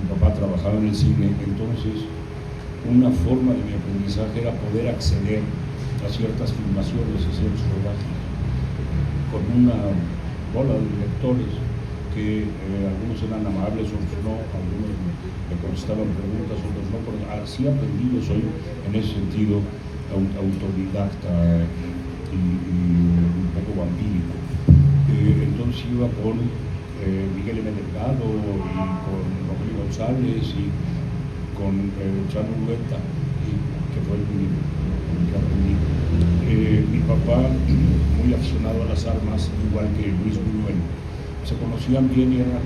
Mi papá trabajaba en el cine, entonces una forma de mi aprendizaje era poder acceder a ciertas filmaciones, a ciertos rodajes, con una bola de directores que algunos eran amables, otros no, algunos me contestaban preguntas, otros no, pero así aprendí. Yo soy en ese sentido autodidacta y un poco vampírico. Entonces iba con Miguel M. Delgado y con Rogelio González y con Chano Urueta, que fue el que aprendí. Mi papá, muy aficionado a las armas, igual que Luis Buñuel, se conocían bien y eran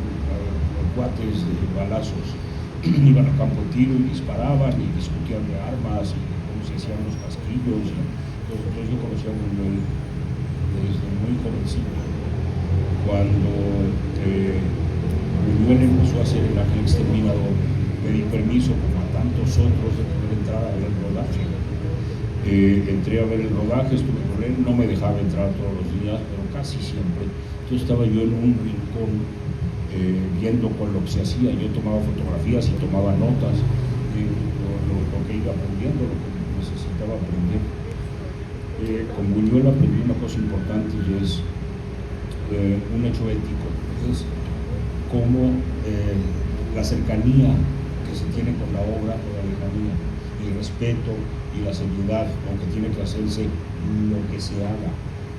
cuates de balazos. Iban a campo de tiro y disparaban y discutían de armas y cómo se hacían los casquillos. Entonces yo conocía a Buñuel desde muy jovencito. Cuando Buñuel empezó a hacer El Ángel Exterminador, me di permiso, como a tantos otros, de poder entrar a ver el rodaje. Entré a ver el rodaje, estuve con él, no me dejaba entrar todos los días, pero casi siempre. Entonces estaba yo en un rincón viendo con lo que se hacía. Yo tomaba fotografías y tomaba notas de lo que iba aprendiendo, lo que necesitaba aprender. Con Buñuel aprendí una cosa importante y es un hecho ético, es cómo la cercanía que se tiene con la obra o la lejanía, el respeto y la seriedad, aunque tiene que hacerse lo que se haga.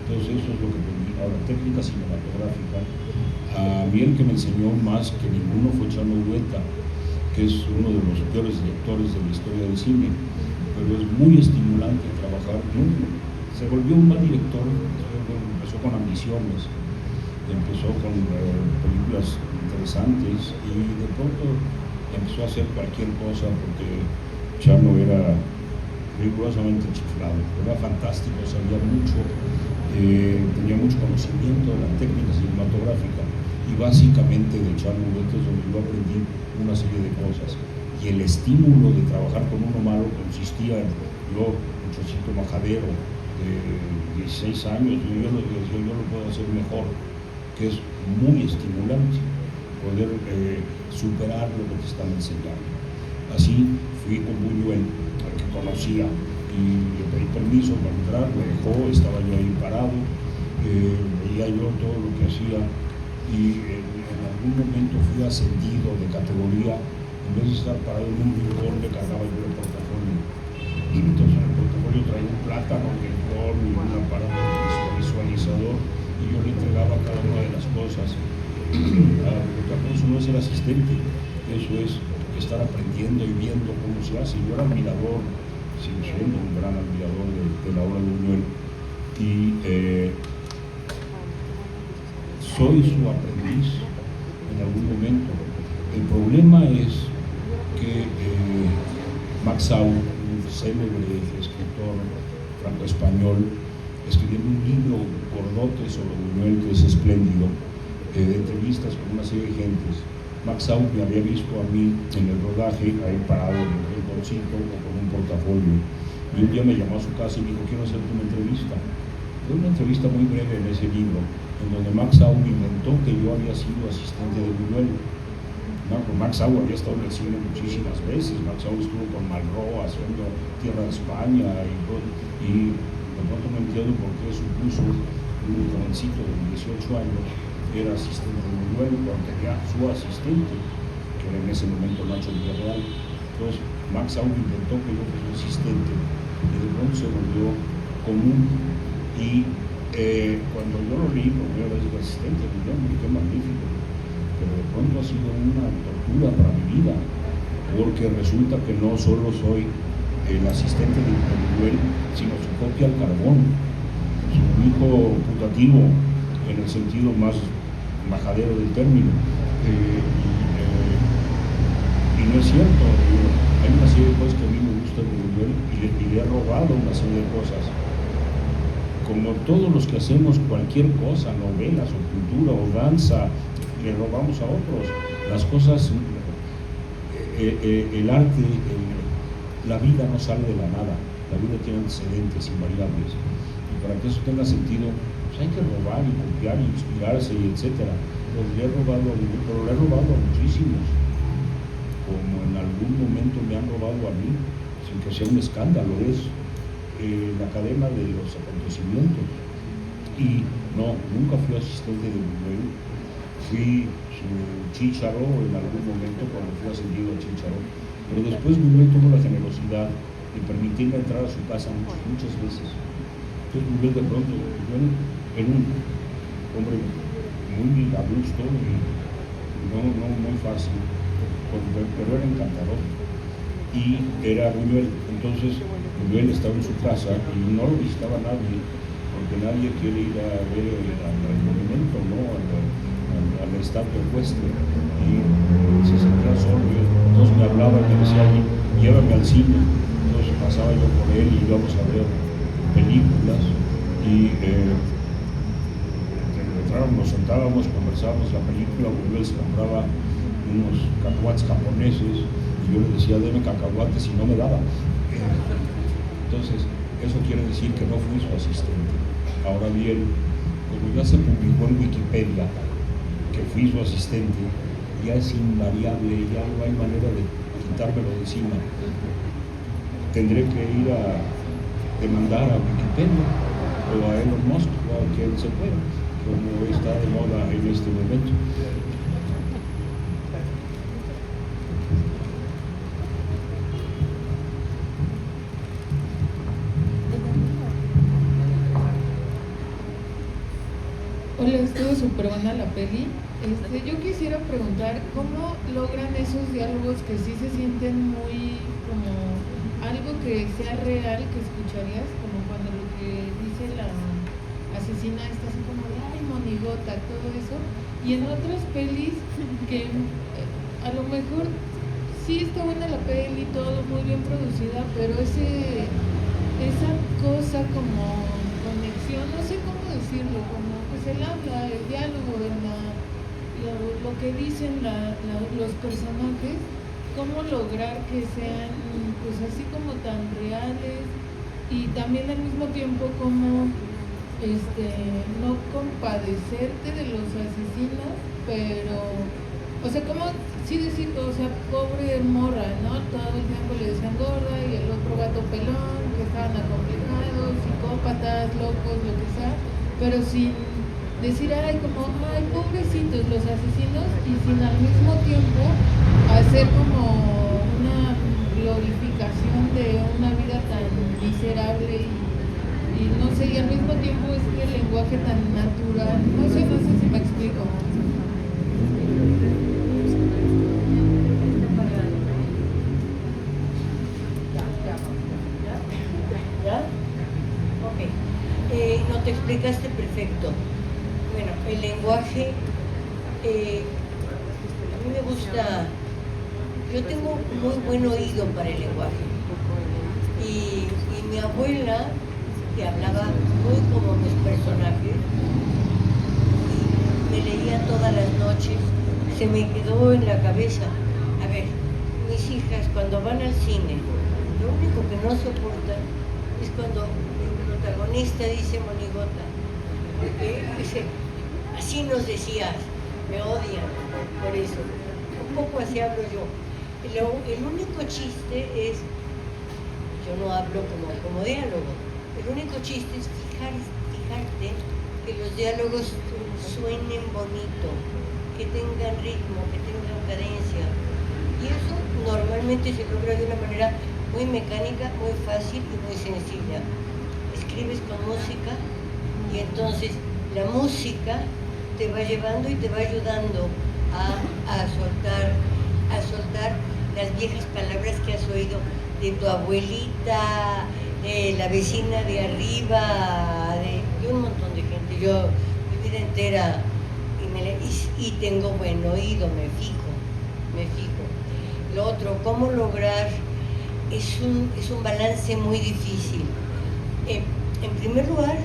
Entonces eso es lo que aprendí. Ahora, técnica cinematográfica, a mí el que me enseñó más que ninguno fue Chano Urueta, que es uno de los peores directores de la historia del cine, pero es muy estimulante trabajar. Se volvió un mal director, empezó con ambiciones, empezó con películas interesantes y de pronto empezó a hacer cualquier cosa porque Chano era rigurosamente chiflado, era fantástico, sabía mucho, tenía mucho conocimiento de la técnica cinematográfica y básicamente de Chano Urueta es donde yo aprendí una serie de cosas. Y el estímulo de trabajar con uno malo consistía en yo, un chocito majadero de 16 años, yo lo puedo hacer mejor, que es muy estimulante poder superar lo que te están enseñando. Así fui con Buñuel, al que conocía, y le pedí permiso para entrar, me dejó, estaba yo ahí parado, veía yo todo lo que hacía, y en algún momento fui ascendido de categoría, en vez de estar parado en un rincón, me cargaba yo el portafolio. Y entonces en el portafolio traía un plátano, un rincón y un aparato visualizador, y yo le entregaba cada una de las cosas. Otra cosa no es el asistente, eso es estar aprendiendo y viendo cómo se hace. Yo era admirador, sigo siendo un gran admirador de la obra de Buñuel, y soy su aprendiz en algún momento. El problema es que Max Sau, un célebre escritor franco-español, escribiendo un libro gordote sobre Buñuel que es espléndido, de entrevistas con una serie de gentes. Max Sau me había visto a mí en el rodaje, ahí parado en el rinconcito o con un portafolio, y un día me llamó a su casa y me dijo: quiero hacerte una entrevista. Fue una entrevista muy breve en ese libro, en donde Max Sau me inventó que yo había sido asistente de Buñuel. Max Sau había estado en el cine muchísimas veces. Max Sau estuvo con Malraux haciendo Tierra de España y de pronto no entiendo por qué supuso un jovencito de 18 años era asistente de Buñuel cuando tenía su asistente, que era en ese momento Nacho Villarreal. Entonces Max Sau inventó que yo fuera asistente y de pronto se volvió común. Y cuando yo lo leí por primera vez de asistente, yo me quedé magnífico, pero de pronto ha sido una tortura para mi vida, porque resulta que no solo soy el asistente de Buñuel, sino su copia al carbón, su hijo putativo en el sentido más majadero del término. Y no es cierto, hay una serie de cosas que a mí me gustan de Buñuel y le he robado una serie de cosas. Como todos los que hacemos cualquier cosa, novelas o cultura o danza, le robamos a otros. Las cosas, el arte, la vida no sale de la nada, la vida tiene antecedentes invariables. Y para que eso tenga sentido, pues hay que robar y copiar y inspirarse y etcétera. Pero le he robado a muchísimos, como en algún momento me han robado a mí, sin que sea un escándalo, es la cadena de los acontecimientos. Y no, nunca fui asistente de Buñuel, fui su chícharo en algún momento cuando fui ascendido a chícharo, pero después Buñuel tuvo la generosidad de permitirme entrar a su casa muchas veces. Entonces Buñuel de pronto, Buñuel era un hombre muy a gusto y no muy fácil, pero era encantador. Y era Buñuel, entonces Buñuel estaba en su casa y no lo visitaba nadie, porque nadie quiere ir a ver al monumento, ¿no? Al estatua ecuestre, y se sentía solo. Entonces me hablaba y me decía: llévame al cine. Entonces pasaba yo por él y íbamos a ver películas, y nos sentábamos, conversábamos la película. Buñuel se compraba unos cacahuates japoneses y yo le decía: deme cacahuates, y no me daba. Entonces, eso quiere decir que no fui su asistente. Ahora bien, como ya se publicó en Wikipedia que fui su asistente, ya es invariable, ya no hay manera de quitármelo de encima. Tendré que ir a demandar a Wikipedia o a Elon Musk o a quien se pueda, como está de moda en este momento. Hola, estuvo súper buena la peli. Yo quisiera preguntar cómo logran esos diálogos que sí se sienten muy como algo que sea real, que escucharías, como cuando lo que dice la asesina está así como de ay, monigota, todo eso, y en otras pelis que a lo mejor sí está buena la peli, todo muy bien producida, pero esa cosa como conexión, no sé cómo decirlo, como pues el habla, el diálogo, lo que dicen los personajes, cómo lograr que sean pues así como tan reales, y también al mismo tiempo como no compadecerte de los asesinos, pero o sea, como sí decir, o sea, pobre morra, ¿no? Todo el tiempo le decían gorda, y el otro gato pelón, que estaban acomplejados, psicópatas, locos, lo que sea, pero sin decir, ay, como, ay, pobrecitos los asesinos, y sin al mismo tiempo hacer como una glorificación de una vida tan miserable y no sé, y al mismo tiempo este lenguaje tan natural, no sé si me explico. ¿Ya? Ok. No, te explicaste perfecto. Bueno, el lenguaje, a mí me gusta, yo tengo muy buen oído para el lenguaje. Y mi abuela, que hablaba muy como mis personajes, y me leía todas las noches, se me quedó en la cabeza. A ver, mis hijas cuando van al cine, lo único que no soportan es cuando el protagonista dice monigota, porque dice, así nos decías, me odian por eso. Un poco así hablo yo. El único chiste es, yo no hablo como diálogo, el único chiste es fijarte que los diálogos suenen bonito, que tengan ritmo, que tengan cadencia. Y eso normalmente se logra de una manera muy mecánica, muy fácil y muy sencilla. Escribes con música y entonces la música te va llevando y te va ayudando a soltar las viejas palabras que has oído de tu abuelita, de la vecina de arriba, de un montón de gente. Yo mi vida entera y tengo buen oído, me fijo. Lo otro, ¿cómo lograr? Es un balance muy difícil. En primer lugar,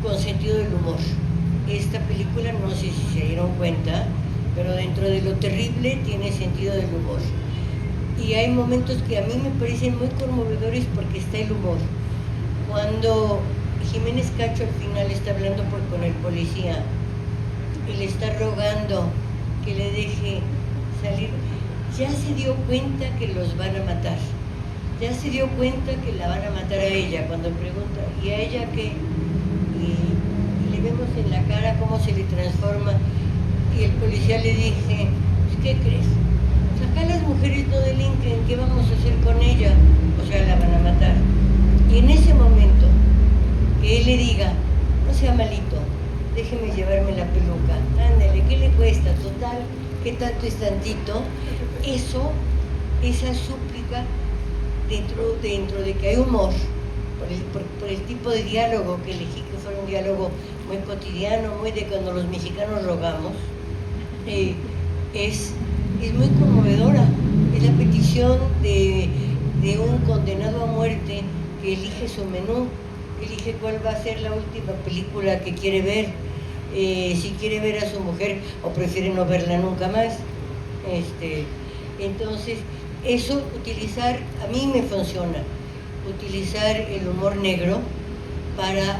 con sentido del humor. Esta película, no sé si se dieron cuenta, pero dentro de lo terrible tiene sentido del humor. Y hay momentos que a mí me parecen muy conmovedores porque está el humor. Cuando Jiménez Cacho al final está hablando con el policía y le está rogando que le deje salir, ya se dio cuenta que los van a matar. Ya se dio cuenta que la van a matar a ella cuando pregunta, ¿y a ella qué? Y le vemos en la cara cómo se le transforma. Y el policía le dice, ¿qué crees? Pues acá las mujeres no delinquen, ¿qué vamos a hacer con ella? O sea, la van a matar. Y en ese momento, que él le diga, no sea malito, déjeme llevarme la peluca, ándale, ¿qué le cuesta? Total, ¿qué tanto es tantito? Eso, esa súplica, dentro de que hay humor, por el tipo de diálogo que elegí, que fue un diálogo muy cotidiano, muy de cuando los mexicanos rogamos, es muy conmovedora. Es la petición de un condenado a muerte que elige su menú, elige cuál va a ser la última película que quiere ver, si quiere ver a su mujer o prefiere no verla nunca más. Entonces, eso, a mí me funciona, utilizar el humor negro para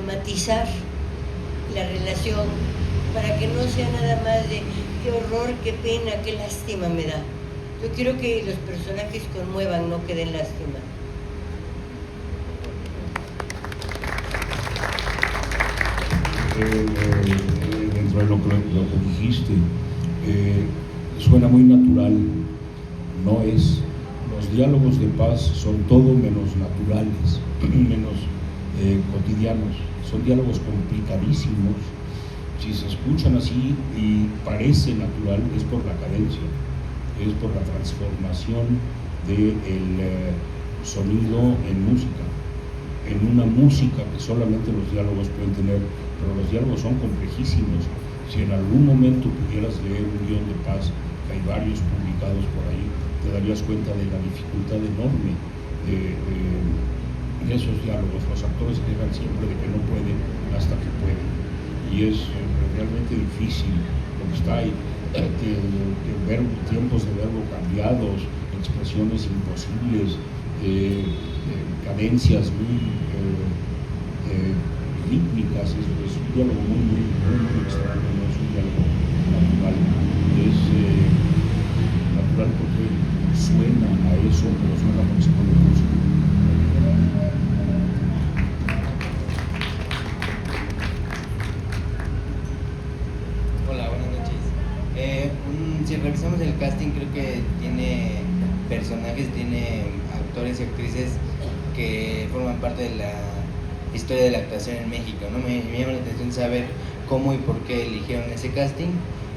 matizar la relación, para que no sea nada más de qué horror, qué pena, qué lástima me da. Yo quiero que los personajes conmuevan, no que den lástima. Dentro de lo que dijiste, suena muy natural, no es. Los diálogos de paz son todo menos naturales, menos cotidianos, son diálogos complicadísimos. Si se escuchan así y parece natural, es por la cadencia, es por la transformación del sonido en música, en una música que solamente los diálogos pueden tener, pero los diálogos son complejísimos. Si en algún momento pudieras leer un guión de paz, que hay varios publicados por ahí, te darías cuenta de la dificultad enorme de esos diálogos. Los actores llegan siempre de que no pueden hasta que pueden, y es realmente difícil lo que está ahí, tiempos de verbo cambiados, expresiones imposibles, cadencias muy rítmicas. Es un diálogo muy extraño, no es un diálogo natural, es natural porque suena a eso, pero suena porque se pone música. personajes, tiene actores y actrices que forman parte de la historia de la actuación en México, ¿no? Me llama la atención saber cómo y por qué eligieron ese casting.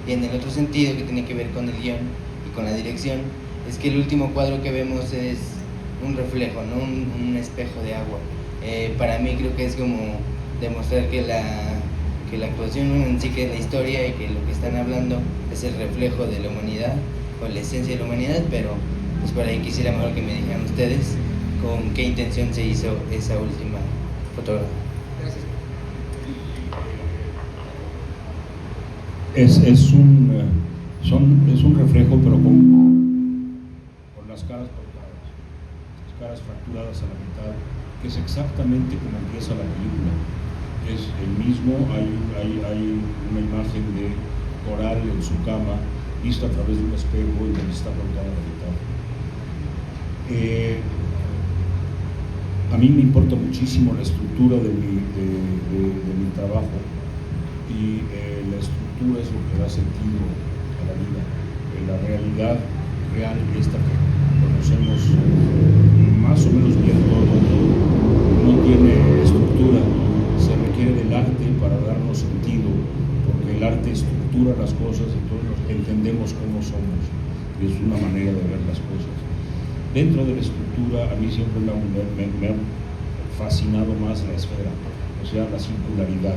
Y en el otro sentido, que tiene que ver con el guión y con la dirección, es que el último cuadro que vemos es un reflejo, ¿no? Un espejo de agua. Para mí creo que es como demostrar que la actuación en sí, que es la historia, y que lo que están hablando es el reflejo de la humanidad o la esencia de la humanidad, pero pues por ahí quisiera mejor que me dijeran ustedes con qué intención se hizo esa última fotografía. Gracias. Es un reflejo, pero con las caras cortadas, las caras fracturadas a la mitad, que es exactamente como empieza la película. Es el mismo, hay una imagen de Coral en su cama, vista a través de un espejo y donde está cortada a la mitad. A mí me importa muchísimo la estructura de mi trabajo, y la estructura es lo que da sentido a la vida. La realidad real, esta que conocemos más o menos bien todo, no tiene estructura. Se requiere del arte para darnos sentido, porque el arte estructura las cosas y todos entendemos cómo somos, y es una manera de ver las cosas. Dentro de la estructura, a mí siempre me ha fascinado más la esfera, o sea, la circularidad,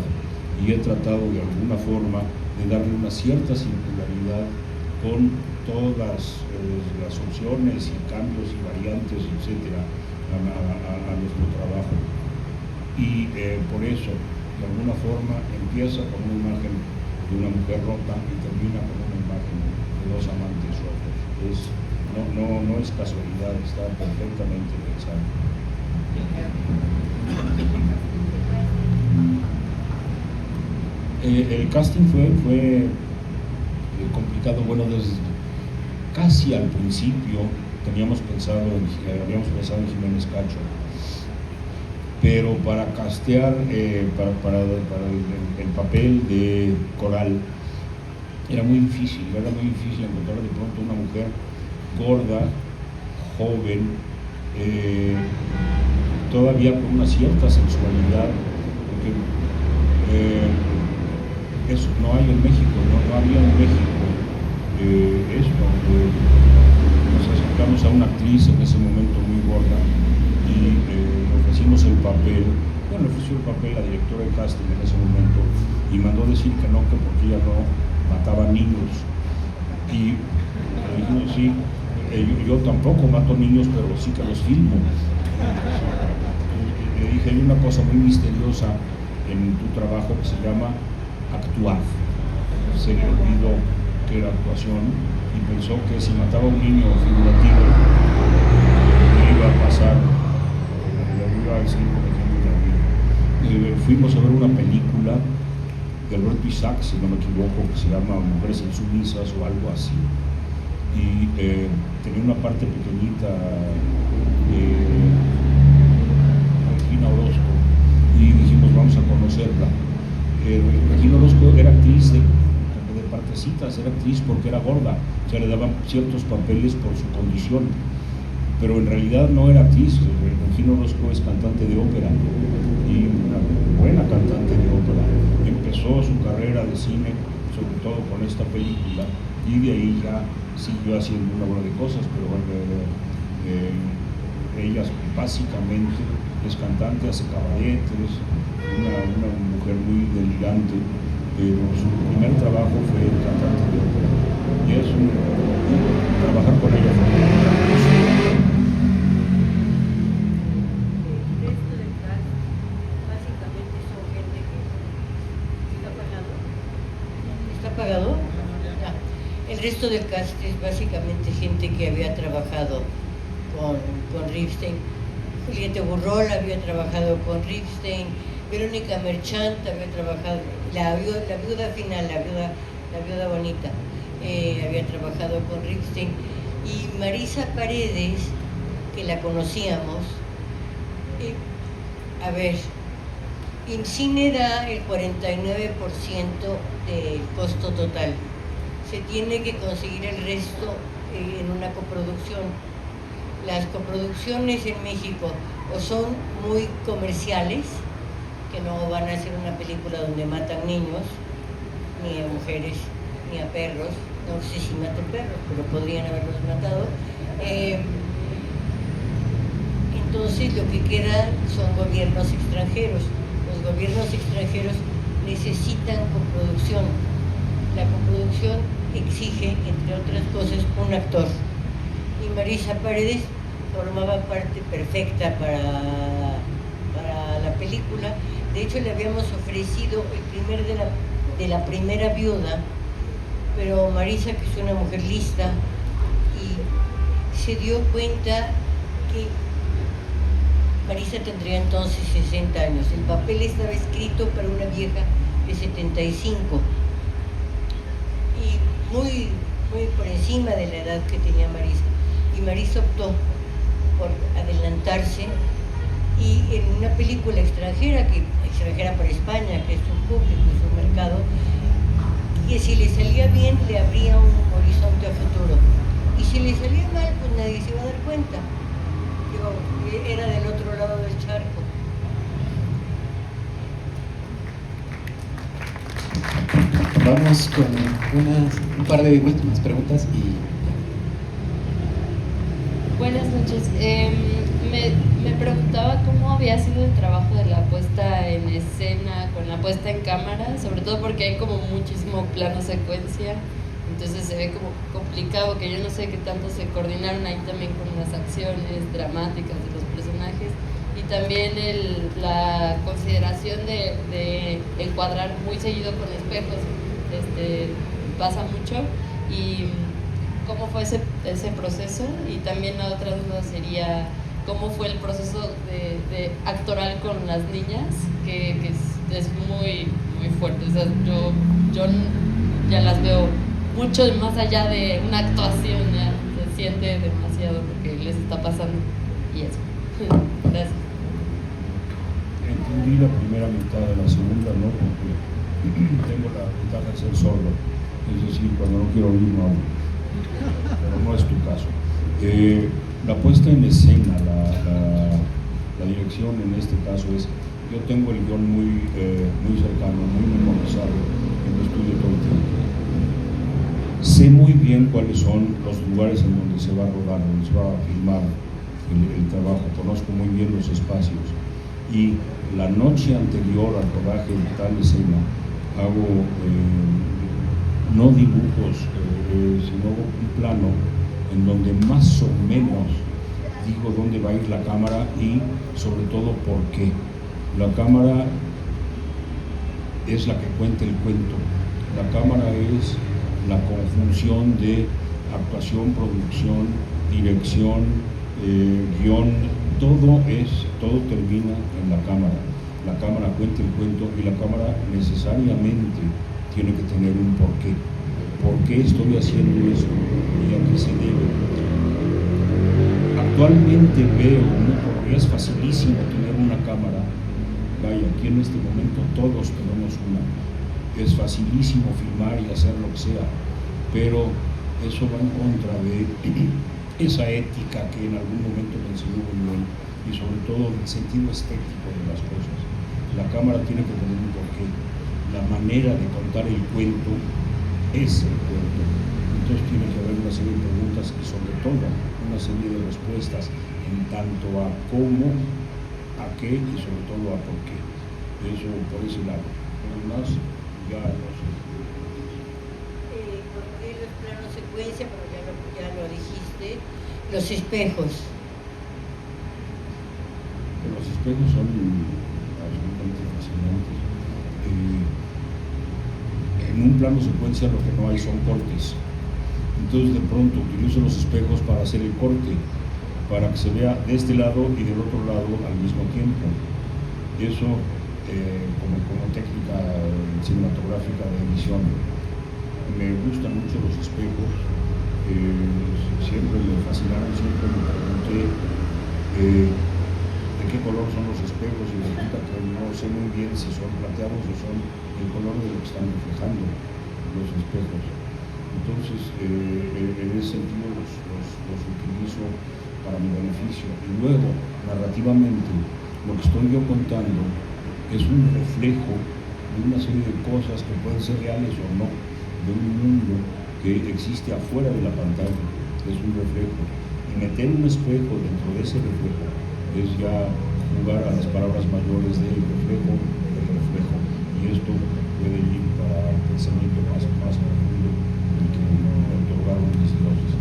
y he tratado de alguna forma de darle una cierta circularidad con todas las opciones y cambios y variantes, etcétera, a nuestro trabajo. Y por eso, de alguna forma, empieza con una imagen de una mujer rota y termina con una imagen de dos amantes rotos. No es casualidad, está perfectamente pensado. El casting fue complicado. Bueno, desde casi al principio habíamos pensado en Jiménez Cacho, pero para castear para el papel de Coral era muy difícil encontrar de pronto una mujer gorda, joven, todavía con una cierta sensualidad, porque eso no hay en México, no había en México esto. Nos acercamos a una actriz en ese momento muy gorda y le ofrecimos el papel. Bueno, le ofreció el papel la directora de casting en ese momento y mandó decir que no, que porque ella no mataba niños. Y le dijimos, sí, yo tampoco mato niños, pero sí que los filmo. Le dije, hay una cosa muy misteriosa en tu trabajo que se llama actuar. Se le olvidó que era actuación y pensó que si mataba a un niño figurativo le iba a pasar, le iba a decir la vida. Fuimos a ver una película de Albert Isaac, si no me equivoco, que se llama Mujeres Insumisas o algo así, y tenía una parte pequeñita de Regina Orozco y dijimos, vamos a conocerla. Regina Orozco era actriz de partecitas, era actriz porque era gorda, o sea, le daban ciertos papeles por su condición, pero en realidad no era actriz. Regina Orozco es cantante de ópera y una buena cantante de ópera. Empezó su carrera de cine sobre todo con esta película y de ahí ya siguió haciendo una bola de cosas, pero ella básicamente es cantante, hace cabaretes, una mujer muy delirante, pero su primer trabajo fue cantante de ópera y es trabajar con ella fue muy El resto del cast es básicamente gente que había trabajado con Ripstein. Julieta Burrol había trabajado con Ripstein, Verónica Merchant había trabajado, la viuda final, la viuda bonita, había trabajado con Ripstein, y Marisa Paredes, que la conocíamos, IMCINE da el 49% del costo total. Se tiene que conseguir el resto en una coproducción las coproducciones en México o son muy comerciales, que no van a hacer una película donde matan niños, ni a mujeres, ni a perros, no sé si matan perros, pero podrían haberlos matado. Entonces lo que queda son gobiernos extranjeros. Los gobiernos extranjeros necesitan coproducción. La coproducción exige, entre otras cosas, un actor. Y Marisa Paredes formaba parte perfecta para la película. De hecho, le habíamos ofrecido el primer de la primera viuda, pero Marisa, que es una mujer lista, y se dio cuenta que Marisa tendría entonces 60 años. El papel estaba escrito para una vieja de 75 y muy por encima de la edad que tenía Marisa. Y Marisa optó por adelantarse y en una película extranjera para España, que es un público, es un mercado, que si le salía bien le abría un horizonte a futuro. Y si le salía mal, pues nadie se iba a dar cuenta. Era del otro lado del charco. Vamos con un par de últimas preguntas y Buenas noches. Me preguntaba cómo había sido el trabajo de la puesta en escena con la puesta en cámara, sobre todo porque hay como muchísimo plano secuencia, entonces se ve como complicado, que yo no sé qué tanto se coordinaron ahí también con las acciones dramáticas de los personajes y también la consideración de encuadrar muy seguido con espejos, pasa mucho. Y cómo fue ese proceso, y también la otra duda sería cómo fue el proceso de actoral con las niñas, que es muy fuerte. O sea, yo ya las veo mucho más allá de una actuación, ya se siente demasiado lo que les está pasando y eso. Gracias. Entendí la primera mitad, de la segunda no, porque tengo la ventaja de ser sordo, es decir, cuando no quiero oír no hablo. Pero no es tu caso. La puesta en escena, la dirección en este caso es, yo tengo el guión muy cercano, muy memorizado, en el estudio todo el tiempo. Sé muy bien cuáles son los lugares en donde se va a rodar, donde se va a filmar el trabajo, conozco muy bien los espacios. Y la noche anterior al rodaje de tal escena, hago no dibujos, sino un plano en donde más o menos digo dónde va a ir la cámara y sobre todo por qué. La cámara es la que cuenta el cuento. La cámara es la conjunción de actuación, producción, dirección, guión, todo termina en la cámara. La cámara cuenta el cuento y la cámara necesariamente tiene que tener un porqué. ¿Por qué estoy haciendo esto? ¿Y a qué se debe? Actualmente veo, porque es facilísimo tener una cámara, vaya, aquí en este momento todos tenemos una, es facilísimo filmar y hacer lo que sea, pero eso va en contra de esa ética que en algún momento me enseñó Buñuel y sobre todo del sentido estético de las cosas. La cámara tiene que tener un porqué. La manera de contar el cuento es el cuento. Entonces tiene que haber una serie de preguntas y sobre todo una serie de respuestas en tanto a cómo, a qué y sobre todo a por qué. Eso por ese lado. Además, ya no sé. Por los planos secuencia, como ya lo dijiste, los espejos. Los espejos son absolutamente fascinantes. En un plano secuencia lo que no hay son cortes. Entonces de pronto utilizo los espejos para hacer el corte, para que se vea de este lado y del otro lado al mismo tiempo. Eso como técnica cinematográfica de edición. Me gustan mucho los espejos, siempre me fascinaron, siempre me pregunté de qué color son los espejos y resulta que no sé muy bien si son plateados o son el color de lo que están reflejando los espejos. Entonces, en ese sentido los utilizo para mi beneficio. Y luego, narrativamente, lo que estoy yo contando es un reflejo de una serie de cosas que pueden ser reales o no, de un mundo que existe afuera de la pantalla, es un reflejo. Y meter un espejo dentro de ese reflejo es ya jugar a las palabras mayores del reflejo, y esto puede ir para el pensamiento más profundo del que me otorgaron mis dioses.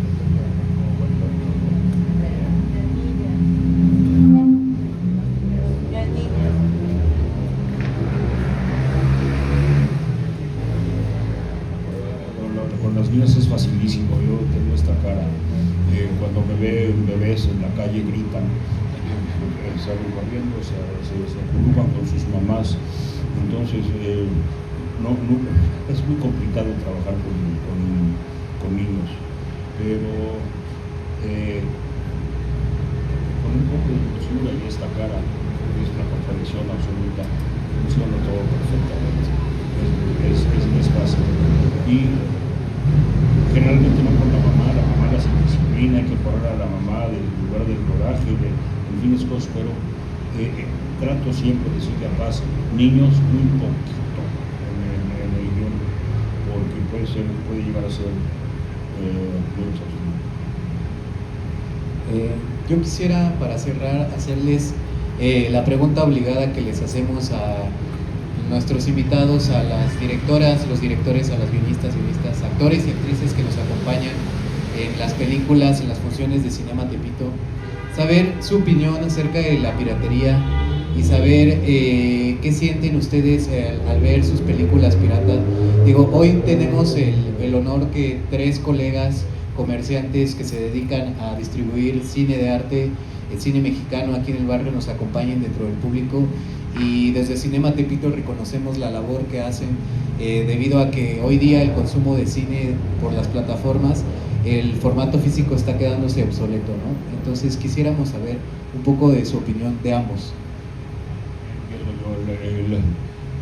Con las mías es facilísimo, yo tengo esta cara. Cuando me ven bebés en la calle gritan, salen corriendo, se acurrucan con sus mamás. Entonces, es muy complicado trabajar con niños, pero con un poco de dulzura y esta cara, que es una contradicción absoluta, funciona todo perfectamente. Es fácil. Y generalmente no con la mamá la disciplina, hay que poner a la mamá del lugar del coraje, en fin, es cosas, pero trato siempre de decirle a Paz, niños, muy poquito en el guión, porque puede llegar a ser muy exhaustivo. Yo quisiera, para cerrar, hacerles la pregunta obligada que les hacemos a nuestros invitados, a las directoras, los directores, a las guionistas, actores y actrices que nos acompañan en las películas, en las funciones de Cinema Tepito, saber su opinión acerca de la piratería y saber qué sienten ustedes al ver sus películas piratas. Digo, hoy tenemos el honor que 3 colegas comerciantes que se dedican a distribuir cine de arte, el cine mexicano aquí en el barrio, nos acompañen dentro del público, y desde Cinema Tepito reconocemos la labor que hacen, debido a que hoy día el consumo de cine por las plataformas, el formato físico está quedándose obsoleto, ¿no? Entonces quisiéramos saber un poco de su opinión de ambos.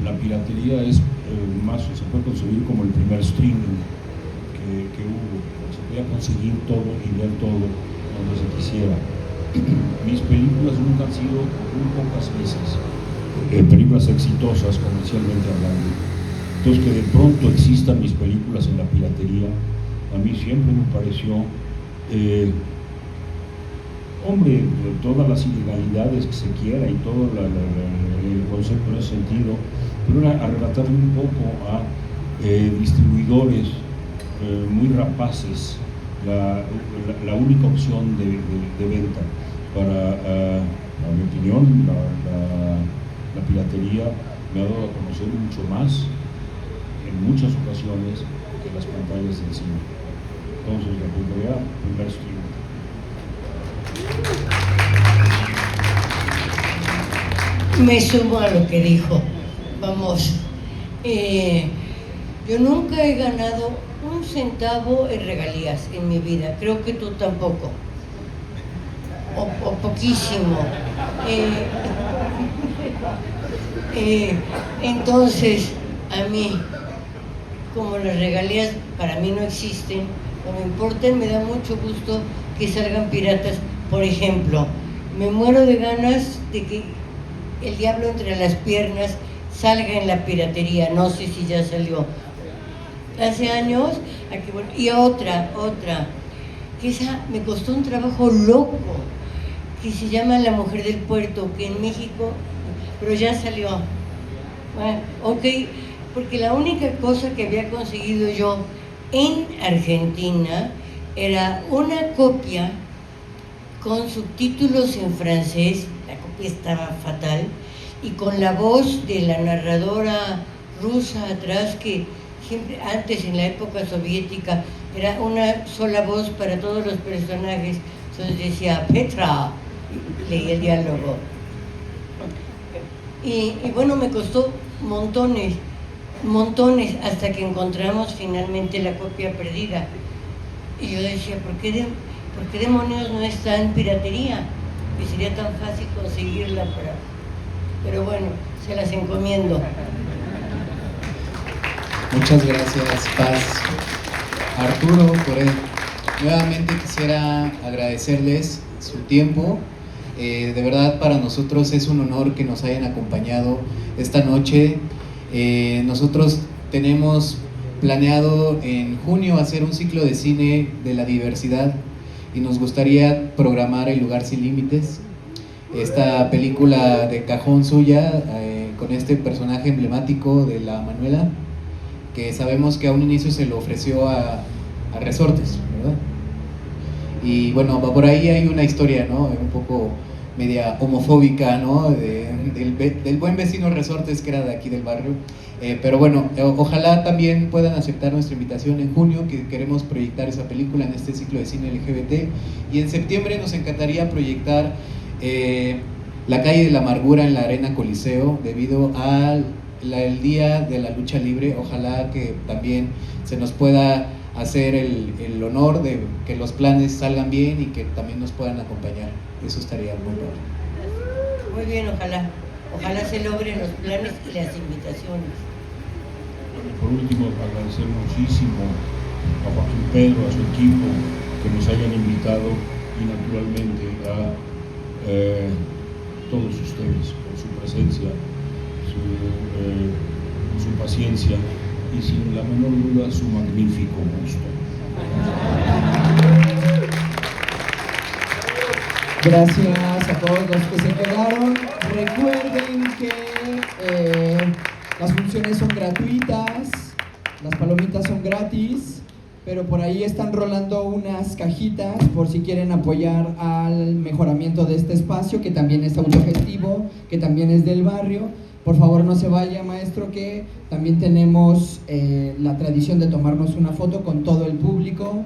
La piratería es se puede concebir como el primer streaming que hubo. Se podía conseguir todo y ver todo donde se quisiera. Mis películas nunca han sido, muy pocas veces, películas exitosas comercialmente hablando. Entonces, que de pronto existan mis películas en la piratería, a mí siempre me pareció, hombre, todas las ilegalidades que se quiera y todo el concepto en ese sentido, pero era arrebatarle un poco a distribuidores muy rapaces la única opción de venta. Para, a mi opinión, la piratería me ha dado a conocer mucho más, en muchas ocasiones, que las pantallas del cine. Entonces, la piratería, primer streaming. Me sumo a lo que dijo. Vamos, yo nunca he ganado un centavo en regalías en mi vida, creo que tú tampoco, o poquísimo. Entonces, a mí, como las regalías para mí no existen, no me importan, me da mucho gusto que salgan piratas. Por ejemplo, me muero de ganas de que El diablo entre las piernas salga en la piratería, no sé si ya salió. Hace años, y otra, que esa me costó un trabajo loco, que se llama La Mujer del Puerto, que en México, pero ya salió. Bueno, ok, porque la única cosa que había conseguido yo en Argentina era una copia con subtítulos en francés, la copia estaba fatal, y con la voz de la narradora rusa atrás, que siempre, antes en la época soviética, era una sola voz para todos los personajes. Entonces decía Petra, y leía el diálogo. Y bueno, me costó montones, hasta que encontramos finalmente la copia perdida. Y yo decía, ¿por qué demonios no está en piratería? Que sería tan fácil conseguirla para... Pero bueno, se las encomiendo. Muchas gracias, Paz. Arturo, por él. Nuevamente quisiera agradecerles su tiempo. De verdad para nosotros es un honor que nos hayan acompañado esta noche. Nosotros tenemos planeado en junio hacer un ciclo de cine de la diversidad y nos gustaría programar El lugar sin límites, esta película de cajón suya, con este personaje emblemático de la Manuela, que sabemos que a un inicio se lo ofreció a Resortes, ¿verdad? Y bueno, por ahí hay una historia, ¿no? Un poco media homofóbica, ¿no? Del buen vecino Resortes, que era de aquí del barrio. Pero bueno, ojalá también puedan aceptar nuestra invitación en junio, que queremos proyectar esa película en este ciclo de cine LGBT. Y en septiembre nos encantaría proyectar La calle de la amargura en la Arena Coliseo, debido al Día de la Lucha Libre. Ojalá que también se nos pueda hacer el honor de que los planes salgan bien y que también nos puedan acompañar. Eso estaría muy bueno. Muy bien, ojalá se logren los planes y las invitaciones. Bueno, por último, agradecer muchísimo a Joaquín Pedro, a su equipo, que nos hayan invitado, y naturalmente a todos ustedes por su presencia, su paciencia y sin la menor duda su magnífico gusto. Gracias a todos los que se quedaron. Recuerden que las funciones son gratuitas, las palomitas son gratis, pero por ahí están rolando unas cajitas por si quieren apoyar al mejoramiento de este espacio, que también es autogestivo, que también es del barrio. Por favor, no se vaya, maestro, que también tenemos la tradición de tomarnos una foto con todo el público.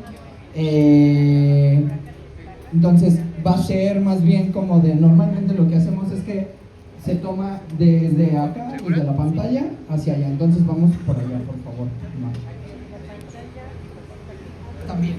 Entonces va a ser más bien como de, normalmente lo que hacemos es que se toma desde acá, desde la pantalla hacia allá. Entonces vamos por allá, por favor. También.